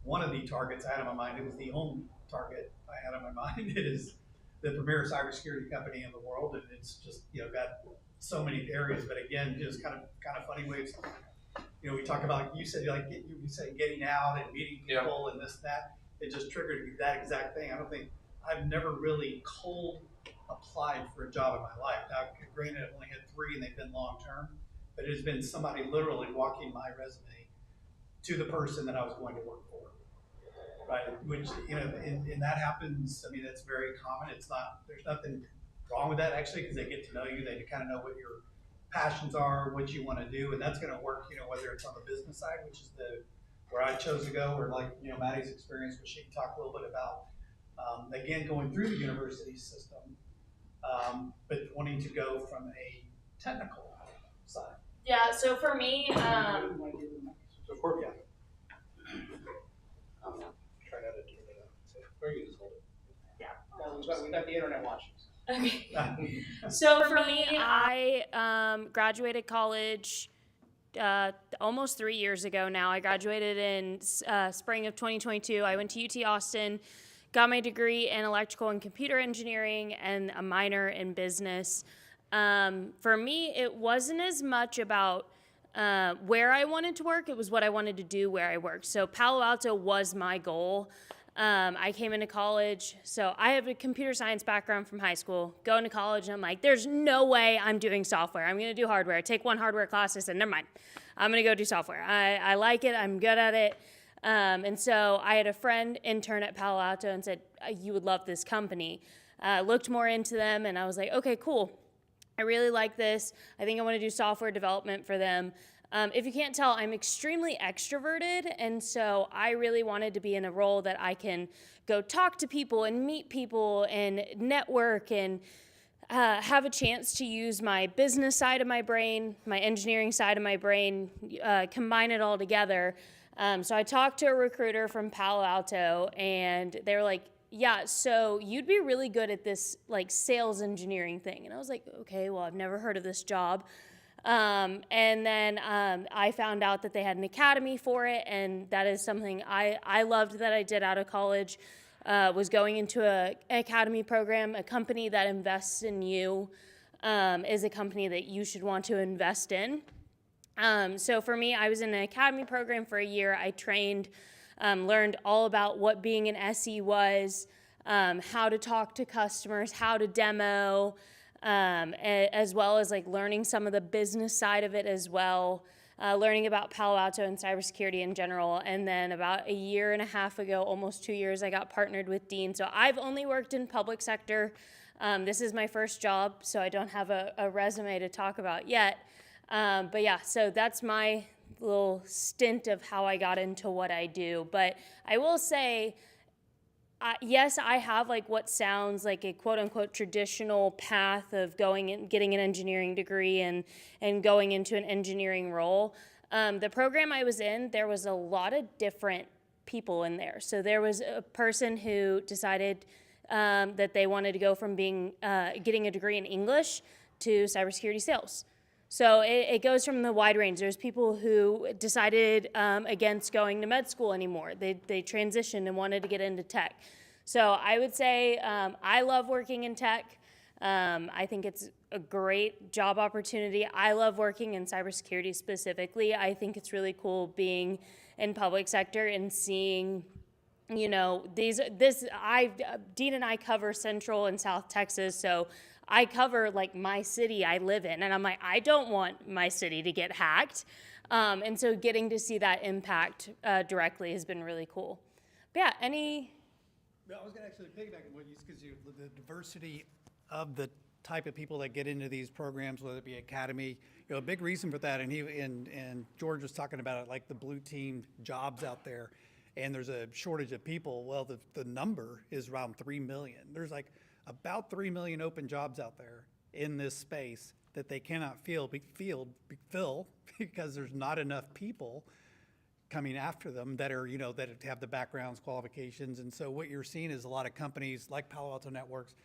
one of the targets I had in my mind. It was the only target I had in my mind. It is the premier cybersecurity company in the world, and it's just, you know, got so many areas. But again, just kind of funny ways. You know, we talk about, you said like you said getting out and meeting people and this and that. It just triggered that exact thing. I've never really cold applied for a job in my life. Now, granted, I've only had 3 and they've been long term, but it has been somebody literally walking my resume to the person that I was going to work for. Right, which, you know, and that happens. I mean, it's very common. There's nothing wrong with that actually, because they get to know you. They kind of know what your passions are, what you want to do, and that's going to work. You know, whether it's on the business side, which is where I chose to go, or like, you know, Maddie's experience, which she can talk a little bit about. Again, going through the university system, but wanting to go from a technical side. Yeah. So for me, So for, yeah. oh no. Try not to turn it up. Or you just hold it. Yeah, we got the internet watching. Okay. So for me, I graduated college almost 3 years ago now. I graduated in spring of 2022. I went to UT Austin, got my degree in electrical and computer engineering and a minor in business. For me, it wasn't as much about where I wanted to work. It was what I wanted to do where I worked. So Palo Alto was my goal. I came into college, so I have a computer science background from high school. Going to college, and I'm like, there's no way I'm doing software. I'm going to do hardware. I take 1 hardware class. I said, never mind. I'm going to go do software. I like it. I'm good at it. And so I had a friend intern at Palo Alto and said, you would love this company. Looked more into them, and I was like, okay, cool. I really like this. I think I want to do software development for them. If you can't tell, I'm extremely extroverted, and so I really wanted to be in a role that I can go talk to people and meet people and network and have a chance to use my business side of my brain, my engineering side of my brain, combine it all together. So I talked to a recruiter from Palo Alto, and they were like, yeah, so you'd be really good at this like sales engineering thing. And I was like, okay, well, I've never heard of this job. And then I found out that they had an academy for it, and that is something I loved that I did out of college, was going into an academy program. A company that invests in you is a company that you should want to invest in. So for me, I was in an academy program for a year. I trained, learned all about what being an SE was, how to talk to customers, how to demo, as well as like learning some of the business side of it as well, learning about Palo Alto and cybersecurity in general. And then about a year and a half ago, almost 2 years, I got partnered with Dean. So I've only worked in public sector. This is my first job, so I don't have a resume to talk about yet. But yeah, so that's my little stint of how I got into what I do. But I will say, yes, I have like what sounds like a quote unquote traditional path of going and getting an engineering degree and going into an engineering role. The program I was in, there was a lot of different people in there. So there was a person who decided that they wanted to go from being getting a degree in English to cybersecurity sales. So it goes from the wide range. There's people who decided against going to med school anymore. They transitioned and wanted to get into tech. So I would say I love working in tech. I think it's a great job opportunity. I love working in cybersecurity specifically. I think it's really cool being in public sector and seeing, you know, Dean and I cover Central and South Texas, so I cover like my city I live in, and I'm like, I don't want my city to get hacked. And so getting to see that impact directly has been really cool. But yeah, I was going to actually piggyback on what you said, because the diversity of the type of people that get into these programs, whether it be academy, you know, a big reason for that, and George was talking about it, like the blue team jobs out there, and there's a shortage of people. Well, the number is around 3 million. There's like about 3 million open jobs out there in this space that they cannot fill because there's not enough people coming after them that are, you know, that have the backgrounds, qualifications. And so what you're seeing is a lot of companies like Palo Alto Networks,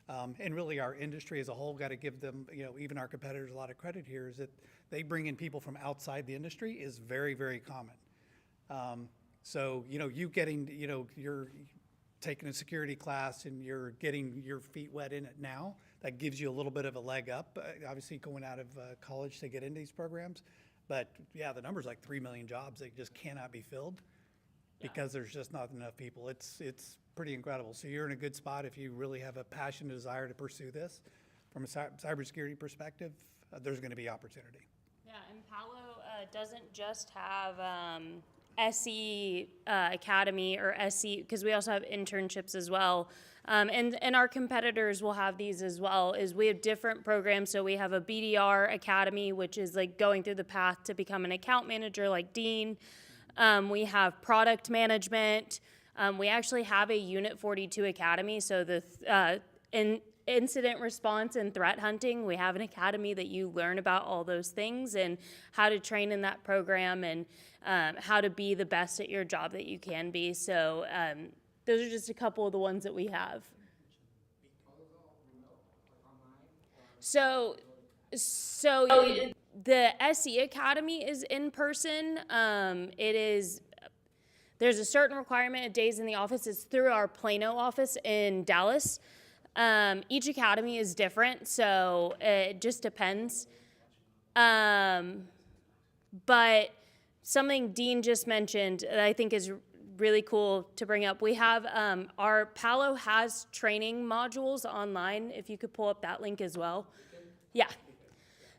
and really our industry as a whole, got to give them, you know, even our competitors a lot of credit here, is that they bring in people from outside the industry is very, very common. So, you know, you getting, you know, you're taking a security class and you're getting your feet wet in it now, that gives you a little bit of a leg up, obviously going out of college to get into these programs. But yeah, the number's like 3 million jobs that just cannot be filled because there's just not enough people. It's pretty incredible. So you're in a good spot if you really have a passion and desire to pursue this. From a cybersecurity perspective, there's going to be opportunity. Yeah, and Palo doesn't just have SE Academy or SE, because we also have internships as well. And our competitors will have these as well, is we have different programs. So we have a BDR Academy, which is like going through the path to become an account manager like Dean. We have product management. We actually have a Unit 42 Academy. So the in incident response and threat hunting, we have an academy that you learn about all those things and how to train in that program and how to be the best at your job that you can be. So those are just a couple of the ones that we have. So the SE Academy is in person. There's a certain requirement of days in the office. It's through our Plano office in Dallas. Each academy is different, so it just depends. But something Dean just mentioned that I think is really cool to bring up. We have our Palo has training modules online. If you could pull up that link as well. Yeah.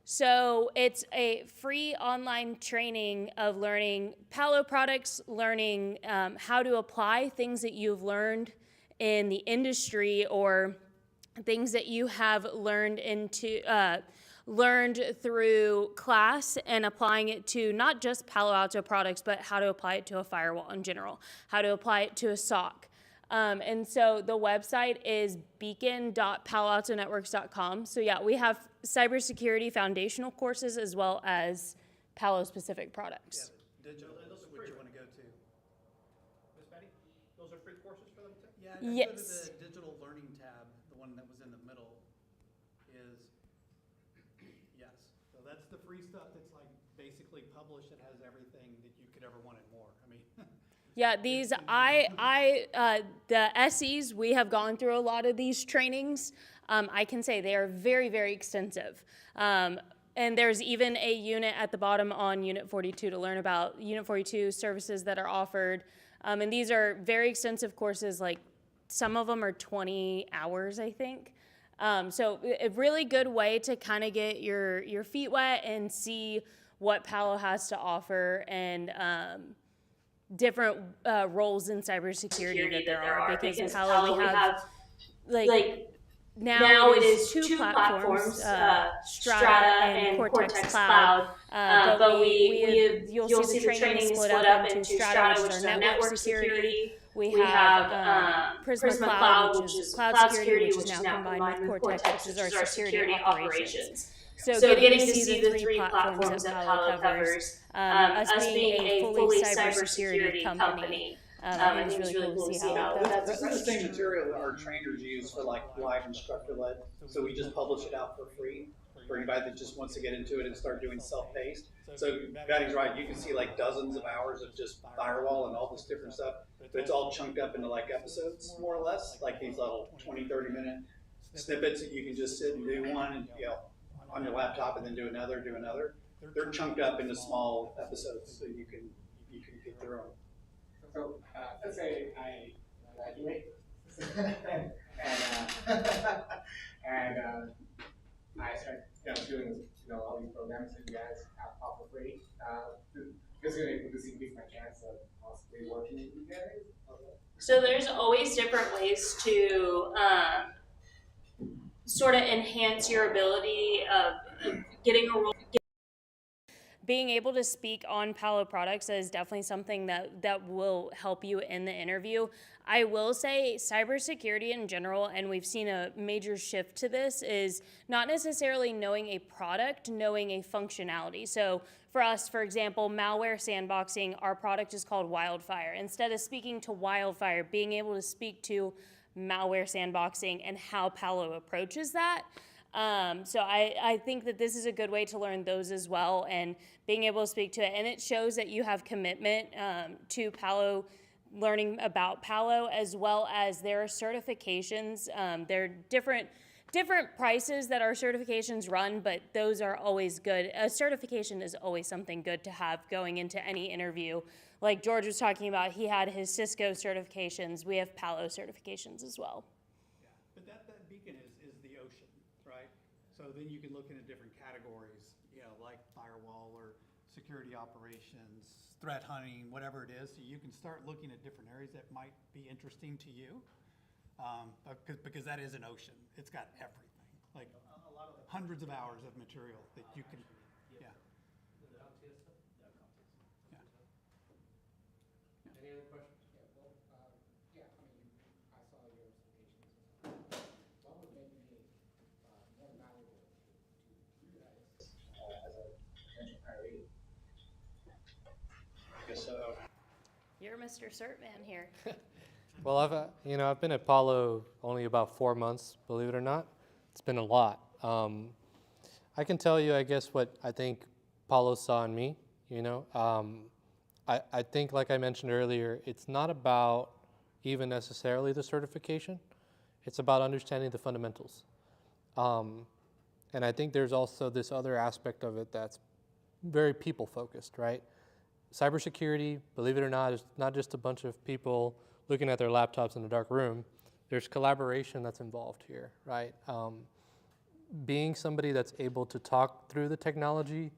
So it's a free online training of learning Palo products, learning how to apply things that you've learned in the industry or things that you have learned through class, and applying it to not just Palo Alto products, but how to apply it to a firewall in general, how to apply it to a SOC. And so the website is beacon.paloaltonetworks.com. So yeah, we have cybersecurity foundational courses as well as Palo-specific products. Yeah, digital, those are what you want to go to. Ms. Betty, those are free courses for them too? Yeah, yes. Go to the digital learning tab, the one that was in the middle is, yes. So that's the free stuff that's like basically published that has everything that you could ever want and more. I mean, Yeah, these the SEs, we have gone through a lot of these trainings. I can say they are very, very extensive. And there's even a unit at the bottom on Unit 42 to learn about Unit 42 services that are offered. And these are very extensive courses, like some of them are 20 hours, I think. So a really good way to kind of get your feet wet and see what Palo has to offer and different roles in cybersecurity that there are. Because Palo, we have like now it is two platforms, Strata and Cortex Cloud. But you'll see the training split up into Strata, which is our network security. We have Prisma Cloud, which is cloud security, which is now combined with Cortex, which is our security operations. So getting to see the three platforms that Palo covers, us being a fully cybersecurity company, I think it's really cool to see how that's this is the same material that our trainers use for like live instructor-led. So we just publish it out for free for anybody that just wants to get into it and start doing self-paced. So Patty's right, you can see like dozens of hours of just firewall and all this different stuff, but it's all chunked up into like episodes, more or less, like these little 20, 30-minute snippets that you can just sit and do one and, on your laptop and then do another. They're chunked up into small episodes so you can get through them. So let's say I graduate and I start doing all these programs that you guys have offer free. This is going to increase my chance of possibly working with you guys. So there's always different ways to sort of enhance your ability of getting a role. Being able to speak on Palo products is definitely something that will help you in the interview. I will say cybersecurity in general, and we've seen a major shift to this, is not necessarily knowing a product, knowing a functionality. So for us, for example, malware sandboxing, our product is called Wildfire. Instead of speaking to Wildfire, being able to speak to malware sandboxing and how Palo approaches that. So I think that this is a good way to learn those as well and being able to speak to it. And it shows that you have commitment to Palo, learning about Palo, as well as their certifications. There are different prices that our certifications run, but those are always good. A certification is always something good to have going into any interview. Like George was talking about, he had his Cisco certifications. We have Palo certifications as well. Yeah, but that beacon is the ocean, right? So then you can look into different categories, like firewall or security operations, threat hunting, whatever it is. So you can start looking at different areas that might be interesting to you, because that is an ocean. It's got everything, like hundreds of hours of material that you can, yeah. Any other questions? Yeah, I saw your certifications. What would make me more valuable to you guys as a potential hiree? I guess so. You're Mr. Cert Man here. Well, I've been at Palo only about 4 months, believe it or not. It's been a lot. I can tell you, I guess, what I think Palo saw in me, I think, like I mentioned earlier, it's not about even necessarily the certification. It's about understanding the fundamentals. And I think there's also this other aspect of it that's very people-focused, right? Cybersecurity, believe it or not, is not just a bunch of people looking at their laptops in a dark room. There's collaboration that's involved here, right? Being somebody that's able to talk through the technology,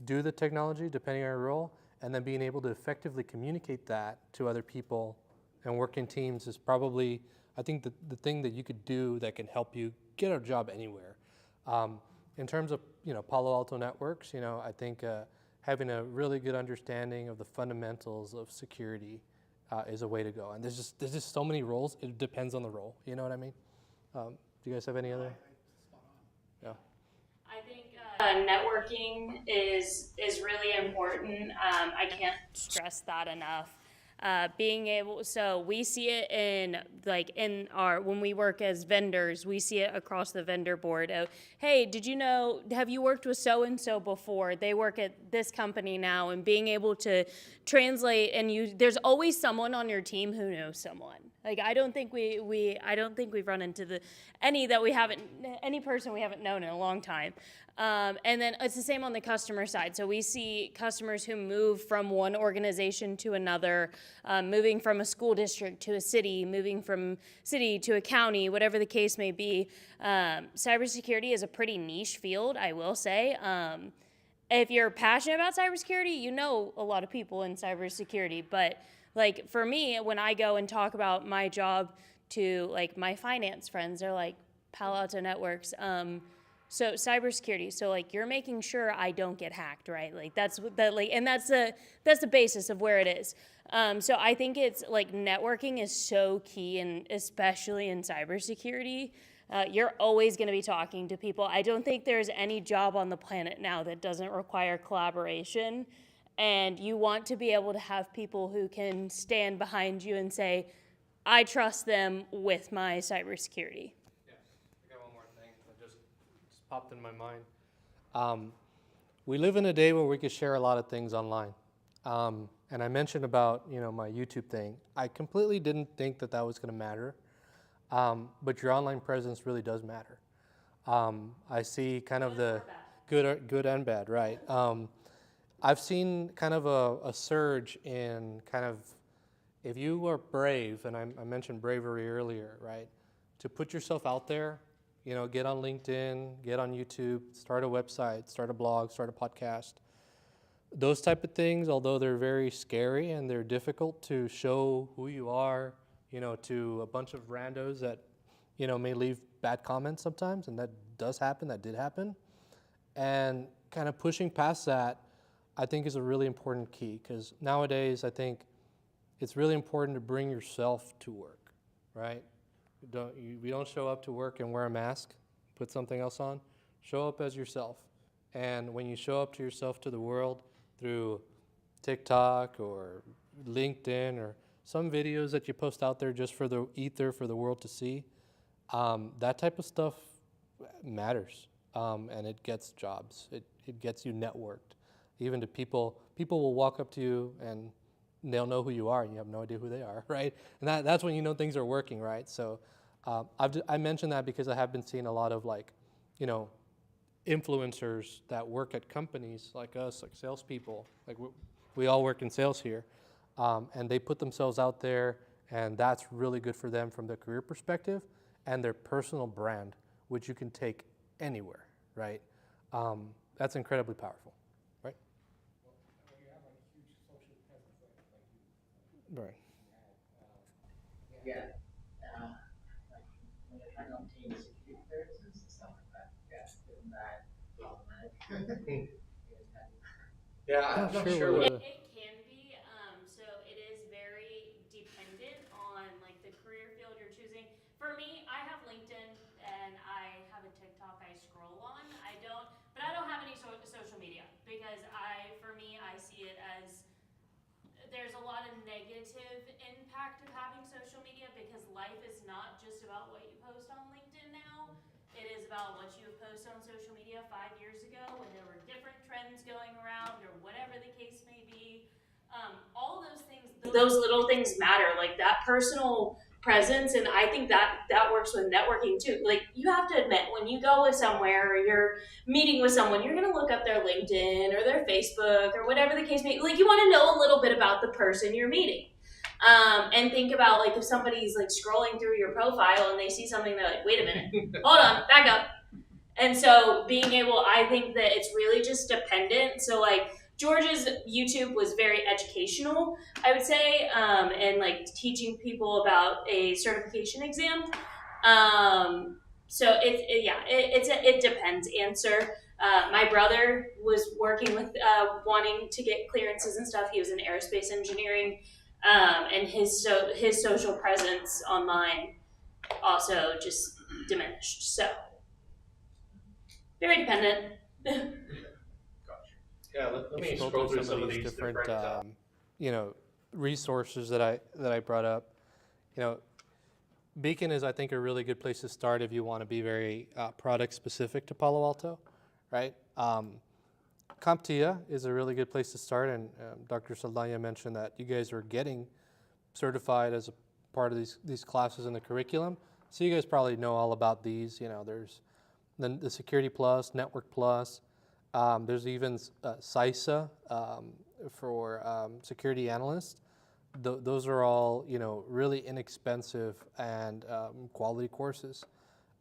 do the technology, depending on your role, and then being able to effectively communicate that to other people and work in teams is probably, I think, the thing that you could do that can help you get a job anywhere. In terms of Palo Alto networks, I think having a really good understanding of the fundamentals of security is a way to go. And there's just so many roles. It depends on the role. You know what I mean? Do you guys have any other? Yeah. I think networking is really important. I can't stress that enough. So we see it when we work as vendors, we see it across the vendor board of, hey, have you worked with so-and-so before? They work at this company now, and being able to translate, and there's always someone on your team who knows someone. Like, I don't think we've run into any person we haven't known in a long time. And then it's the same on the customer side. So we see customers who move from one organization to another, moving from a school district to a city, moving from city to a county, whatever the case may be. Cybersecurity is a pretty niche field, I will say. If you're passionate about cybersecurity, you know a lot of people in cybersecurity. But like for me, when I go and talk about my job to like my finance friends, they're like, Palo Alto Networks. So cybersecurity. So like you're making sure I don't get hacked, right? Like that's the basis of where it is. So I think it's like networking is so key, and especially in cybersecurity, you're always going to be talking to people. I don't think there's any job on the planet now that doesn't require collaboration, and you want to be able to have people who can stand behind you and say, I trust them with my cybersecurity. Popped in my mind. We live in a day where we can share a lot of things online. And I mentioned about my YouTube thing. I completely didn't think that was going to matter, but your online presence really does matter. I see kind of the good and bad, right? I've seen kind of a surge in kind of, if you are brave, and I mentioned bravery earlier, right? To put yourself out there. Get on LinkedIn, get on YouTube, start a website, start a blog, start a podcast. Those type of things, although they're very scary and they're difficult to show who you are, to a bunch of randos that, may leave bad comments sometimes, and that does happen, that did happen. And kind of pushing past that, I think is a really important key, because nowadays I think it's really important to bring yourself to work, right? We don't show up to work and wear a mask, put something else on. Show up as yourself. And when you show up to yourself to the world through TikTok or LinkedIn or some videos that you post out there just for the ether, for the world to see, that type of stuff matters. And it gets jobs. It gets you networked. Even to people will walk up to you and they'll know who you are, and you have no idea who they are, right? And that's when you know things are working, right? So I mentioned that because I have been seeing a lot of influencers that work at companies like us, like salespeople, like we all work in sales here, and they put themselves out there, and that's really good for them from their career perspective and their personal brand, which you can take anywhere, right? That's incredibly powerful, right? Well, you have like a huge social presence like you. Right. Yeah. Like when you're trying to obtain security clearances and stuff like that. Yeah. Isn't that problematic? Yeah, I'm not Sure, sure what. It can be. So it is very dependent on like the career field you're choosing. For me, I have LinkedIn and I have a TikTok I scroll on. But I don't have any social media because for me, I see it as there's a lot of negative impact of having social media because life is not just about what you post on LinkedIn now. It is about what you post on social media 5 years ago when there were different trends going around or whatever the case may be. All those things, those little things matter, like that personal presence, and I think that works with networking too. Like you have to admit, when you go with somewhere or you're meeting with someone, you're gonna look up their LinkedIn or their Facebook or whatever the case may be. Like you want to know a little bit about the person you're meeting. And think about like if somebody's like scrolling through your profile and they see something, they're like, wait a minute, hold on, back up. And so I think that it's really just dependent. So like George's YouTube was very educational, I would say, and like teaching people about a certification exam. So it depends answer. My brother was working with wanting to get clearances and stuff. He was in aerospace engineering, and his social presence online also just diminished. So very dependent. Yeah, let me Scroll scroll through through some of these different, different. resources that I brought up, you know, Beacon is, I think, a really good place to start if you want to be very product specific to Palo Alto, right? CompTIA is a really good place to start, and Dr. Saldana mentioned that you guys are getting certified as a part of these classes in the curriculum. So you guys probably know all about these. You know, there's the Security Plus, Network Plus. There's even CISA for security analysts. Those are all, you know, really inexpensive and quality courses.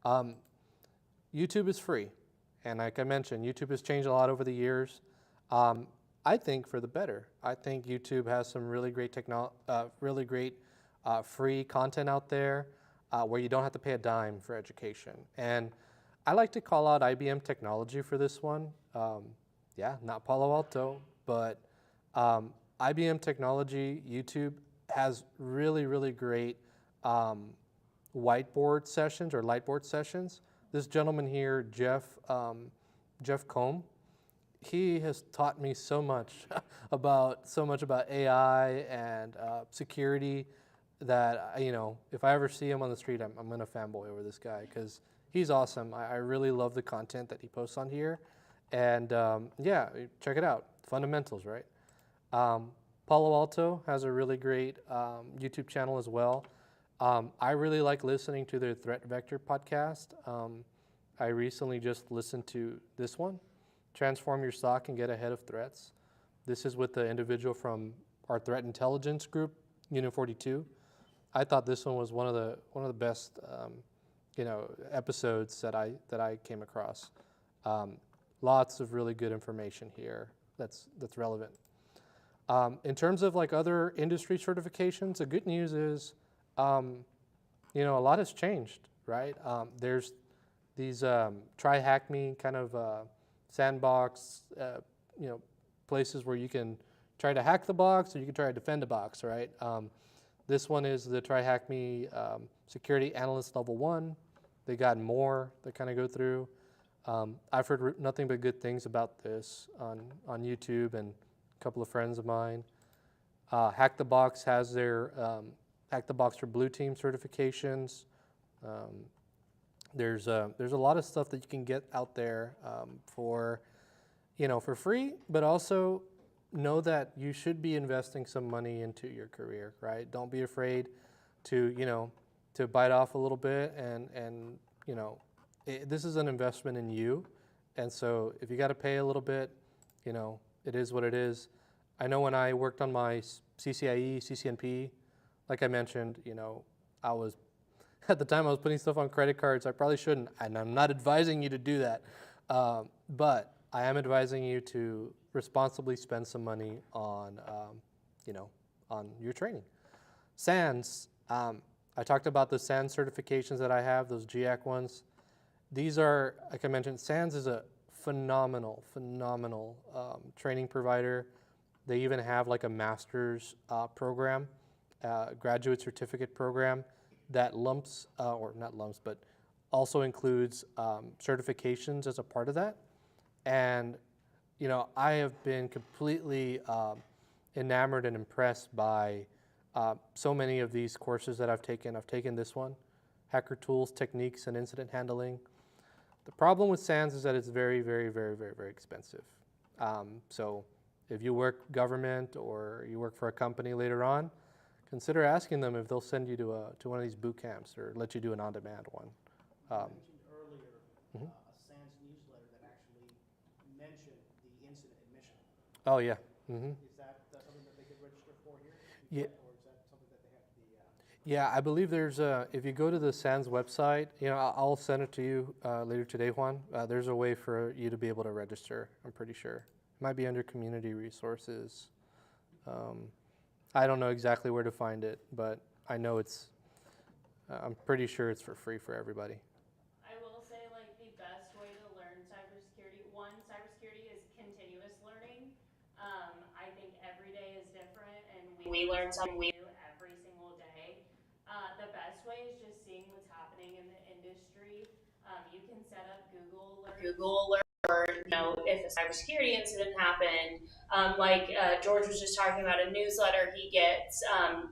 YouTube is free, and like I mentioned, YouTube has changed a lot over the years. I think for the better. I think YouTube has some really great free content out there where you don't have to pay a dime for education. And I like to call out IBM Technology for this one. Yeah, not Palo Alto, but IBM Technology YouTube has really, really great whiteboard sessions or lightboard sessions. This gentleman here, Jeff Combe, he has taught me so much about AI and security that, you know, if I ever see him on the street, I'm gonna fanboy over this guy because he's awesome. I really love the content that he posts on here, and yeah, check it out. Fundamentals, right? Palo Alto has a really great YouTube channel as well. I really like listening to their Threat Vector podcast. I recently just listened to this one, Transform Your SOC and Get Ahead of Threats. This is with the individual from our threat intelligence group, Unit 42. I thought this one was one of the best you know, episodes that I came across. Lots of really good information here that's relevant. In terms of like other industry certifications, the good news is, you know, a lot has changed, right? There's these Try Hack Me kind of sandbox, you know, places where you can try to hack the box or you can try to defend the box, right? This one is the Try Hack Me Security Analyst Level 1. They got more that kind of go through. I've heard nothing but good things about this on YouTube and a couple of friends of mine. Hack the Box has their Hack the Box for Blue Team certifications. There's a lot of stuff that you can get out there for, you know, for free, but also know that you should be investing some money into your career, right? Don't be afraid to, you know, to bite off a little bit and you know, this is an investment in you. And so if you got to pay a little bit, you know, it is what it is. I know when I worked on my CCIE, CCNP, like I mentioned, you know, I was, at the time I was putting stuff on credit cards. I probably shouldn't, and I'm not advising you to do that. But I am advising you to responsibly spend some money on, you know, on your training. SANS, I talked about the SANS certifications that I have, those GIAC ones. These are, like I mentioned, SANS is a phenomenal training provider. They even have like a master's program, graduate certificate program that lumps, or not lumps, but also includes certifications as a part of that. And, you know, I have been completely enamored and impressed by so many of these courses that I've taken. I've taken this one, Hacker Tools, Techniques, and Incident Handling. The problem with SANS is that it's very, very, very, very, very expensive. So if you work government or you work for a company later on, consider asking them if they'll send you to one of these boot camps or let you do an on-demand one. You mentioned earlier a SANS newsletter that actually mentioned the incident admission. Oh, yeah. Is that something that they could register for here? Yeah. Or is that something that they have to be? Yeah, I believe there's if you go to the SANS website, you know, I'll send it to you later today, Juan. There's a way for you to be able to register, I'm pretty sure. It might be under community resources. I don't know exactly where to find it, but I know it's, I'm pretty sure it's for free for everybody. I will say, like, the best way to learn cybersecurity, one, cybersecurity is continuous learning. I think every day is different, and we learn something new every single day. The best way is just seeing what's happening in the industry. You can set up Google Alerts. Google Alert, or, you know, if a cybersecurity incident happened, George was just talking about a newsletter he gets,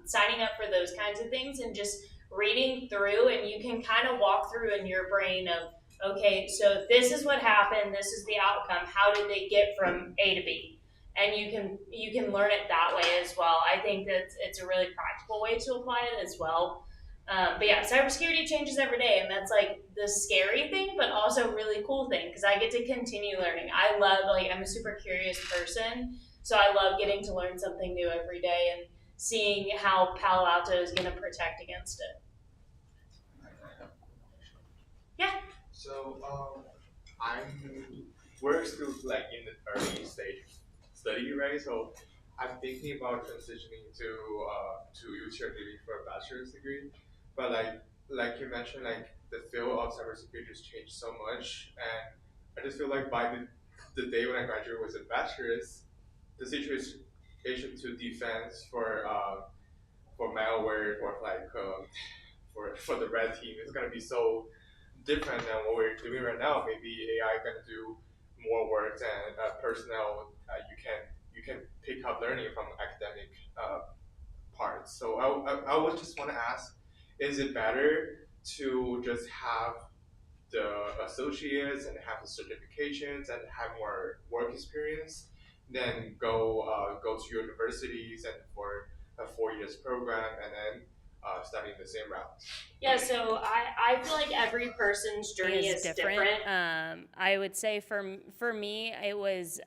signing up for those kinds of things and just reading through, and you can kind of walk through in your brain of, okay, so this is what happened, this is the outcome, how did they get from A to B? And you can learn it that way as well. I think that it's a really practical way to apply it as well. But yeah, cybersecurity changes every day, and that's like the scary thing, but also really cool thing because I get to continue learning. I love, I'm a super curious person, so I love getting to learn something new every day and seeing how Palo Alto is going to protect against it. Yeah. So we're still like in the early stage study, right? So I'm thinking about transitioning to UTRW for a bachelor's degree, but like you mentioned, like the field of cybersecurity has changed so much, and I just feel like by the day when I graduate with a bachelor's, the situation to defense for malware or for the red team is gonna be so different than what we're doing right now. Maybe AI gonna do more work than personnel. You can pick up learning from academic parts. So I would just want to ask, is it better to just have the associates and have the certifications and have more work experience than go to universities and for a 4 years program and then studying the same route? Yeah, so I feel like every person's journey is different. I would say for me, it was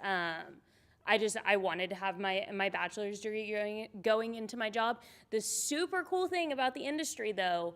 I wanted to have my bachelor's degree going into my job. The super cool thing about the industry, though,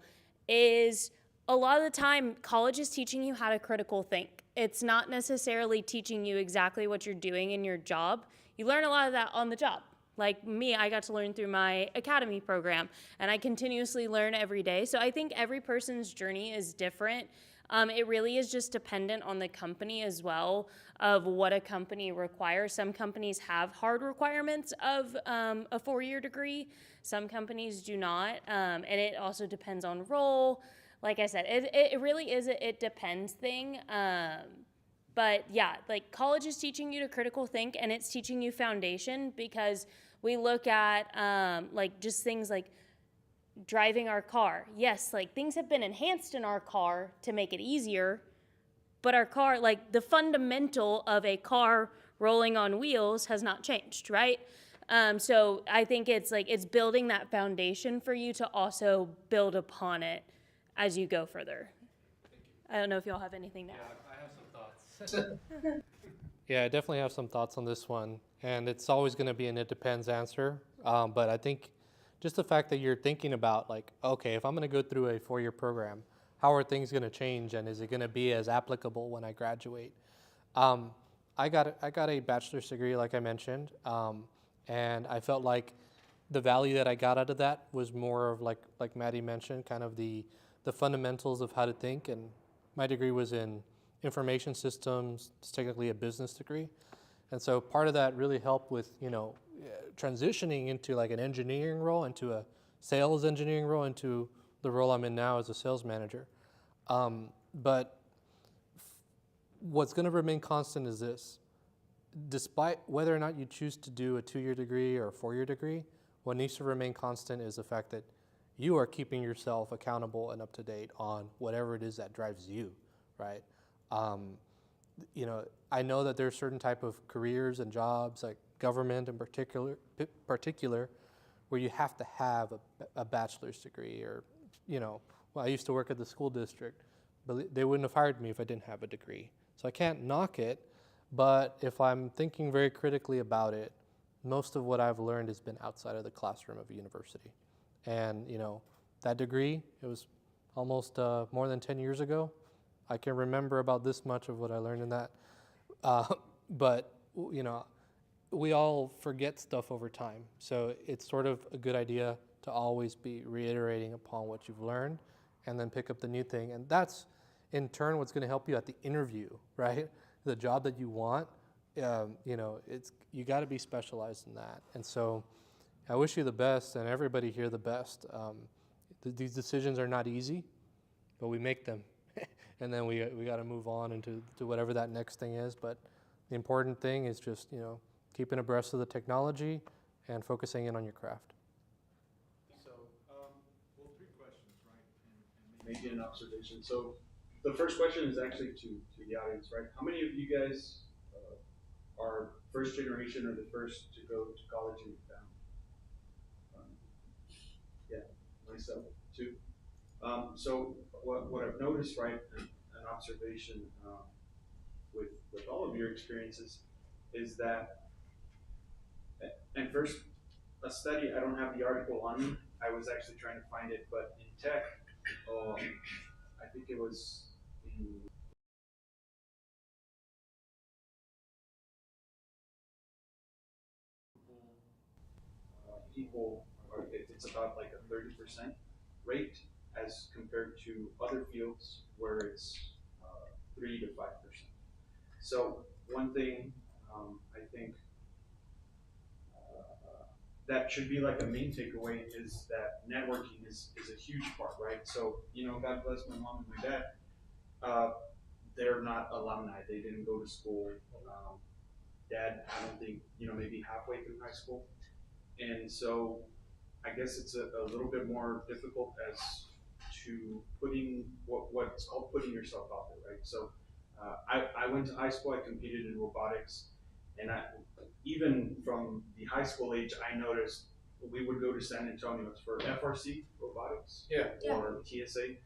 is a lot of the time college is teaching you how to critical think. It's not necessarily teaching you exactly what you're doing in your job. You learn a lot of that on the job. Like me, I got to learn through my academy program, and I continuously learn every day. So I think every person's journey is different. It really is just dependent on the company as well, of what a company requires. Some companies have hard requirements of a 4-year degree. Some companies do not, and it also depends on role. Like I said, it really is it depends thing. But yeah, like college is teaching you to critical think, and it's teaching you foundation, because we look at just things like driving our car. Yes, like things have been enhanced in our car to make it easier, but our car, like the fundamental of a car rolling on wheels has not changed, right? So I think it's building that foundation for you to also build upon it as you go further. I don't know if y'all have anything to add. I have some thoughts. Yeah, I definitely have some thoughts on this one, and it's always going to be an it depends answer. But I think just the fact that you're thinking about like, okay, if I'm going to go through a 4-year program, how are things going to change, and is it going to be as applicable when I graduate? I got a bachelor's degree, like I mentioned, and I felt like the value that I got out of that was more of like Maddie mentioned, kind of the fundamentals of how to think. And my degree was in information systems. It's technically a business degree, and so part of that really helped with transitioning into like an engineering role, into a sales engineering role, into the role I'm in now as a sales manager. But what's going to remain constant is this: despite whether or not you choose to do a 2-year degree or a 4-year degree, what needs to remain constant is the fact that you are keeping yourself accountable and up to date on whatever it is that drives you, right? I know that there's certain type of careers and jobs, like government in particular, where you have to have a bachelor's degree, or, I used to work at the school district, but they wouldn't have hired me if I didn't have a degree. So I can't knock it, but if I'm thinking very critically about it, most of what I've learned has been outside of the classroom of a university. And, that degree, it was almost more than 10 years ago. I can remember about this much of what I learned in that. But, we all forget stuff over time. So it's sort of a good idea to always be reiterating upon what you've learned and then pick up the new thing. And that's, in turn, what's going to help you at the interview, right? The job that you want, you got to be specialized in that. And so I wish you the best, and everybody here the best. These decisions are not easy, but we make them. And then we got to move on into whatever that next thing is. But The important thing is just, keeping abreast of the technology and focusing in on your craft. So, well, three questions, right? And Maybe an observation. So the first question is actually to the audience, right? How many of you guys are first generation or the first to go to college in your family? Yeah, myself too. So what I've noticed, right, an observation with all of your experiences is that, and first, a study, I don't have the article on me. I was actually trying to find it, but in tech, I think it was in people, it's about like a 30% rate as compared to other fields where it's 3 to 5%. So one thing I think that should be like a main takeaway is that networking is a huge part, right? So, God bless my mom and my dad. They're not alumni. They didn't go to school. Dad, I don't think, maybe halfway through high school. And so I guess it's a little bit more difficult as to putting what's called putting yourself out there, right? So I went to high school, I competed in robotics, and even from the high school age, I noticed we would go to San Antonio for FRC robotics or TSA,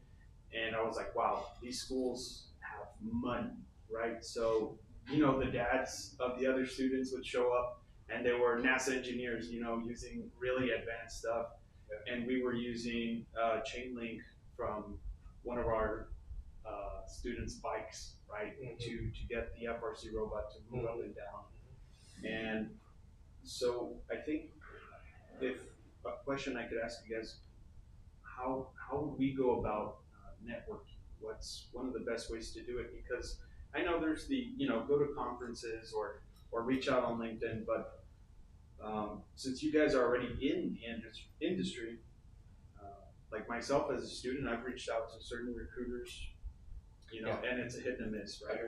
and I was like, wow, these schools have money, right? So the dads of the other students would show up, and they were NASA engineers, using really advanced stuff, and we were using chain link from one of our students' bikes, right, to get the FRC robot to move up and down. And so I think if a question I could ask you guys, how would we go about networking? What's one of the best ways to do it? Because I know there's the, go to conferences or reach out on LinkedIn, but since you guys are already in the industry, like myself as a student, I've reached out to certain recruiters, and it's a hit and a miss, right?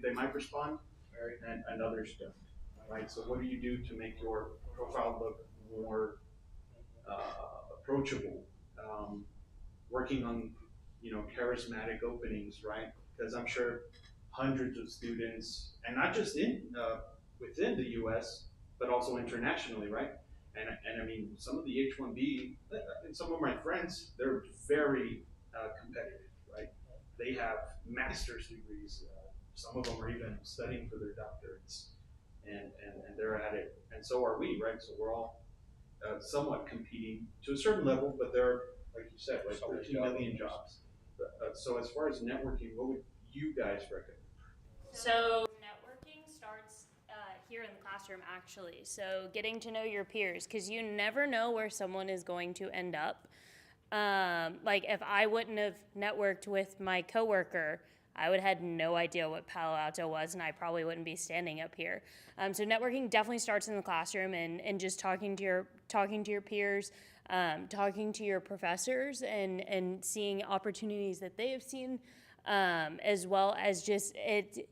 They might respond, and others don't, right? So what do you do to make your profile look more approachable? Working on, charismatic openings, right? Because I'm sure hundreds of students, and not just within the U.S., but also internationally, right? And I mean, some of the H-1B, and some of my friends, they're very competitive, right? They have master's degrees. Some of them are even studying for their doctorates, and they're at it. And so are we, right? So we're all somewhat competing to a certain level, but there are, like you said, like 13 million jobs. So as far as networking, what would you guys recommend? So networking starts here in the classroom, actually. So getting to know your peers, because you never know where someone is going to end up. Like if I wouldn't have networked with my coworker, I would have had no idea what Palo Alto was, and I probably wouldn't be standing up here. So networking definitely starts in the classroom, and just talking to your peers, talking to your professors, and seeing opportunities that they have seen, as well as just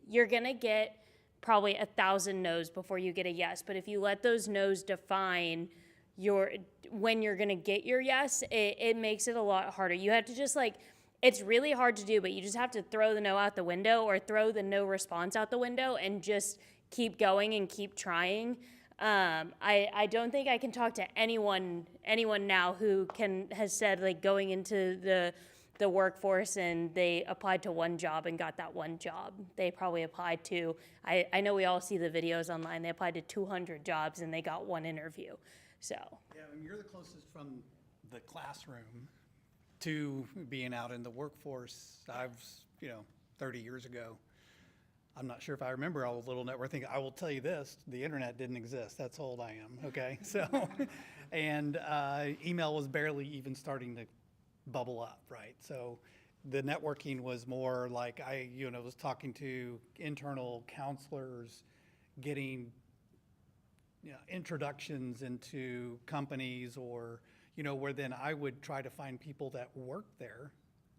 you're gonna get probably 1,000 no's before you get a yes. But if you let those no's define when you're gonna get your yes, it makes it a lot harder. You have to just it's really hard to do, but you just have to throw the no out the window, or throw the no response out the window, and just keep going and keep trying. I don't think I can talk to anyone now who has said going into the workforce and they applied to one job and got that one job. They probably applied to, I know we all see the videos online, they applied to 200 jobs and they got one interview. So Yeah, I mean, you're the closest from the classroom to being out in the workforce. I've, 30 years ago, I'm not sure if I remember all the little network things. I will tell you this, the internet didn't exist. That's how old I am, okay? So, and email was barely even starting to bubble up, right? So the networking was more like I was talking to internal counselors, getting introductions into companies, or where then I would try to find people that worked there,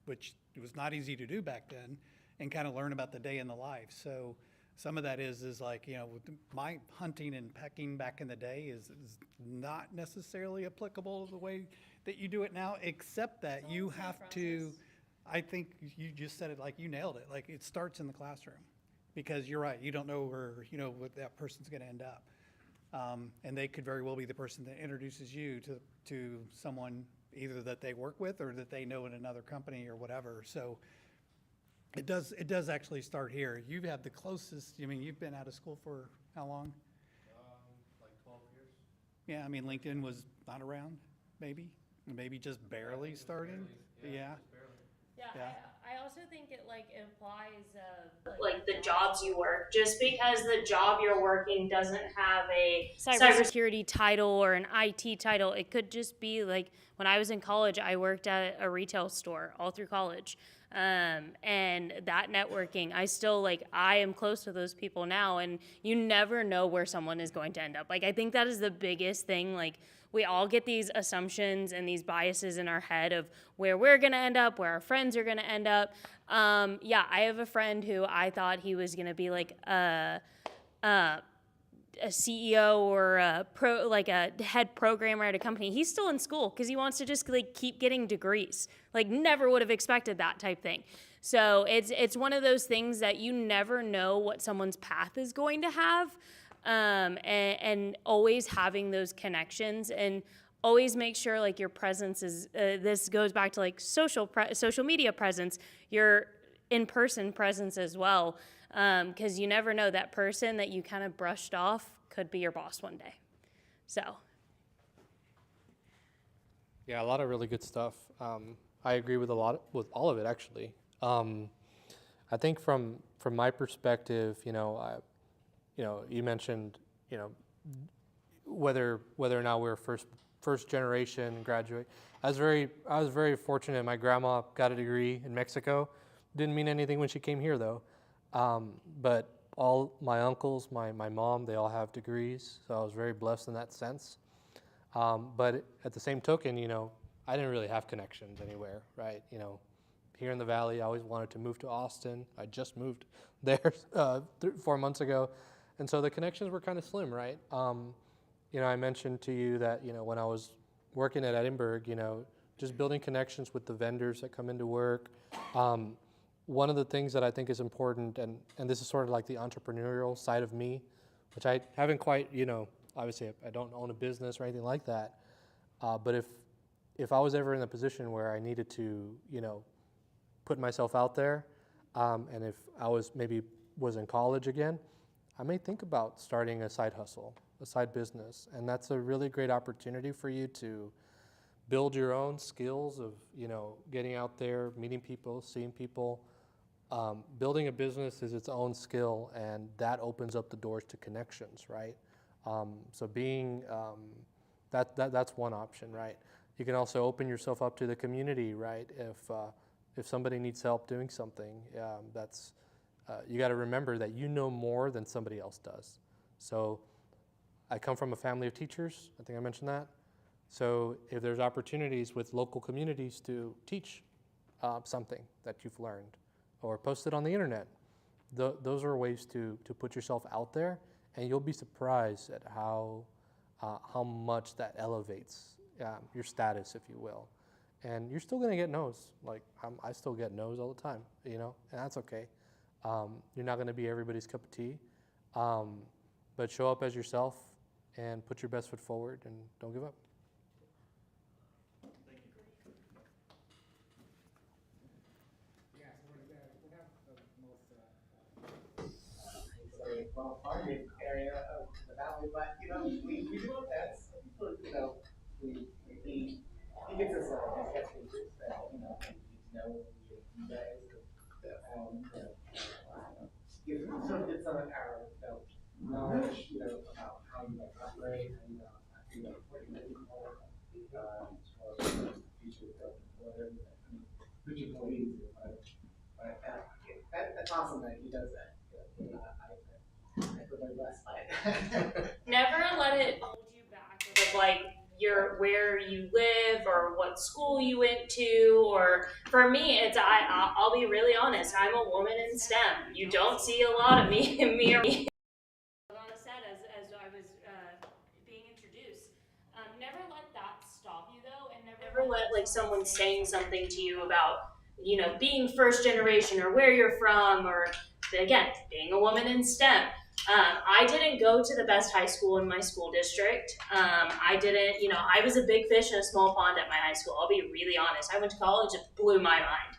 which it was not easy to do back then, and kind of learn about the day in the life. So Some of that is like, with my hunting and pecking back in the day is not necessarily applicable the way that you do it now, except that you have to, I think you just said it, like you nailed it. Like it starts in the classroom, because you're right. You don't know where, what that person's going to end up. And they could very well be the person that introduces you to someone either that they work with or that they know in another company or whatever. So it does actually start here. You've had the closest, you've been out of school for how long? Like 12 years. Yeah, LinkedIn was not around, maybe just barely starting. Yeah. Yeah. I also think it implies like the jobs you work. Just because the job you're working doesn't have a cybersecurity title or an IT title, it could just be like when I was in college, I worked at a retail store all through college. And that networking, I am close to those people now, and you never know where someone is going to end up. I think that is the biggest thing. We all get these assumptions and these biases in our head of where we're going to end up, where our friends are going to end up. I have a friend who I thought he was going to be a CEO or a head programmer at a company. He's still in school because he wants to just keep getting degrees. Never would have expected that type thing. So it's one of those things that you never know what someone's path is going to have, and always having those connections, and always make sure your presence is. This goes back to social media presence, your in-person presence as well. Because you never know, that person that you kind of brushed off could be your boss one day. So. Yeah, a lot of really good stuff. I agree with all of it actually. I think from my perspective, you mentioned, whether or not we're first generation graduate. I was very fortunate. My grandma got a degree in Mexico. Didn't mean anything when she came here though. But all my uncles, my mom, they all have degrees, so I was very blessed in that sense. But at the same token, I didn't really have connections anywhere, right? Here in the Valley, I always wanted to move to Austin. I just moved there 4 months ago, and so the connections were kind of slim, right? I mentioned to you that, when I was working at Edinburgh, just building connections with the vendors that come into work. One of the things that I think is important, and this is sort of like the entrepreneurial side of me, which I haven't quite, obviously I don't own a business or anything like that, but if I was ever in a position where I needed to, put myself out there, and if I was in college again, I may think about starting a side hustle, a side business, and that's a really great opportunity for you to build your own skills of, getting out there, meeting people, seeing people. Building a business is its own skill, and that opens up the doors to connections, right? So being, that's one option, right? You can also open yourself up to the community, right? If somebody needs help doing something, you got to remember that you know more than somebody else does. So I come from a family of teachers. I think I mentioned that. So if there's opportunities with local communities to teach something that you've learned, or post it on the internet, those are ways to put yourself out there, and you'll be surprised at how much that elevates your status, if you will. And you're still gonna get no's. I still get no's all the time, and that's okay. You're not gonna be everybody's cup of tea, but show up as yourself and put your best foot forward, and don't give up. Well, target area of the valley, but we do our best. We he gives us a guest features that we need to know you guys. Get some of our knowledge, about how you operate and what you're looking for, as well as future whatever. Future employees, but that's awesome that he does that. I feel very blessed by it. Never let it hold you back with where you live or what school you went to. Or for me, I'll be really honest. I'm a woman in STEM. You don't see a lot of me or me on the set as I was being introduced. Never let that stop you though, and never let like someone saying something to you about being first generation or where you're from, or again being a woman in STEM. I didn't go to the best high school in my school district. I didn't, I was a big fish in a small pond at my high school. I'll be really honest. I went to college, it blew my mind.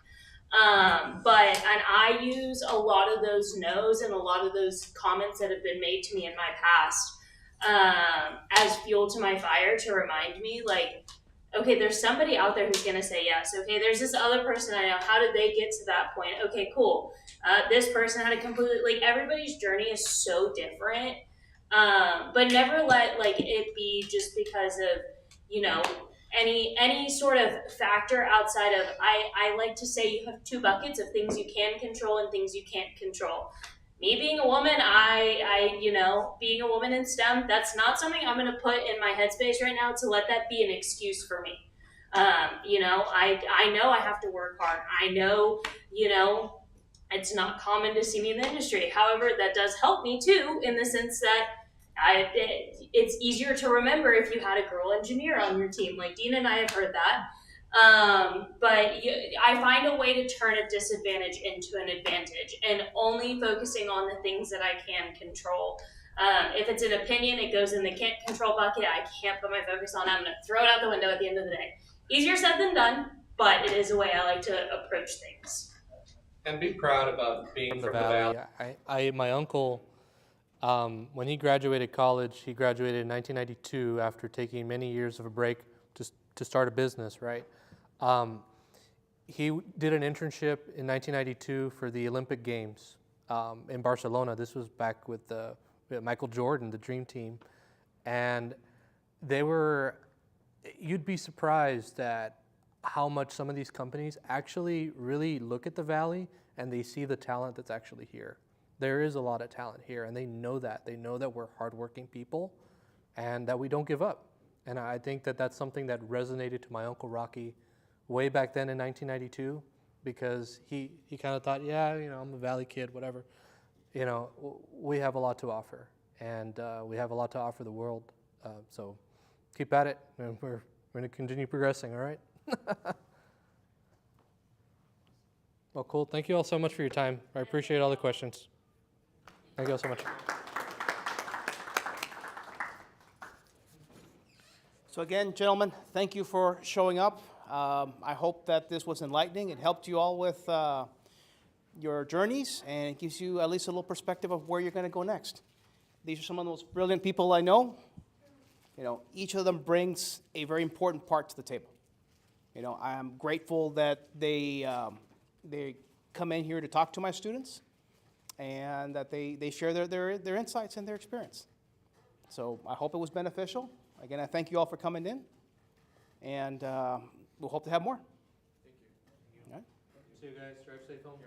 And I use a lot of those no's and a lot of those comments that have been made to me in my past as fuel to my fire to remind me, like, okay, there's somebody out there who's gonna say yes. Okay, there's this other person I know. How did they get to that point? Okay, cool. This person had a completely, like, everybody's journey is so different. But never let like it be just because of any sort of factor outside of I like to say you have two buckets of things you can control and things you can't control. Me being a woman, being a woman in STEM, that's not something I'm going to put in my headspace right now to let that be an excuse for me. I know I have to work hard. I know, it's not common to see me in the industry. However, that does help me too, in the sense that it's easier to remember if you had a girl engineer on your team. Like Dina and I have heard that. I find a way to turn a disadvantage into an advantage, and only focusing on the things that I can control. If it's an opinion, it goes in the can't control bucket. I can't put my focus on it. I'm going to throw it out the window at the end of the day. Easier said than done, but it is a way I like to approach things. And be proud about being From the valley. My uncle, when he graduated college, he graduated in 1992 after taking many years of a break to start a business, right? He did an internship in 1992 for the Olympic Games in Barcelona. This was back with Michael Jordan, the Dream Team. And you'd be surprised at how much some of these companies actually really look at the valley and they see the talent that's actually here. There is a lot of talent here, and they know that. They know that we're hardworking people and that we don't give up. And I think that that's something that resonated to my Uncle Rocky way back then in 1992, because he kind of thought, yeah, I'm a valley kid, whatever. We have a lot to offer, and we have a lot to offer the world. So keep at it, and we're going to continue progressing, all right? Well, cool. Thank you all so much for your time. I appreciate all the questions. Thank you all so much. So again, gentlemen, thank you for showing up. I hope that this was enlightening. It helped you all with your journeys, and it gives you at least a little perspective of where you're going to go next. These are some of the most brilliant people I know. Each of them brings a very important part to the table. I am grateful that they come in here to talk to my students, and that they share their insights and their experience. So I hope it was beneficial. Again, I thank you all for coming in, and we'll hope to have more. Thank you. All right. See you guys. Drive safe home.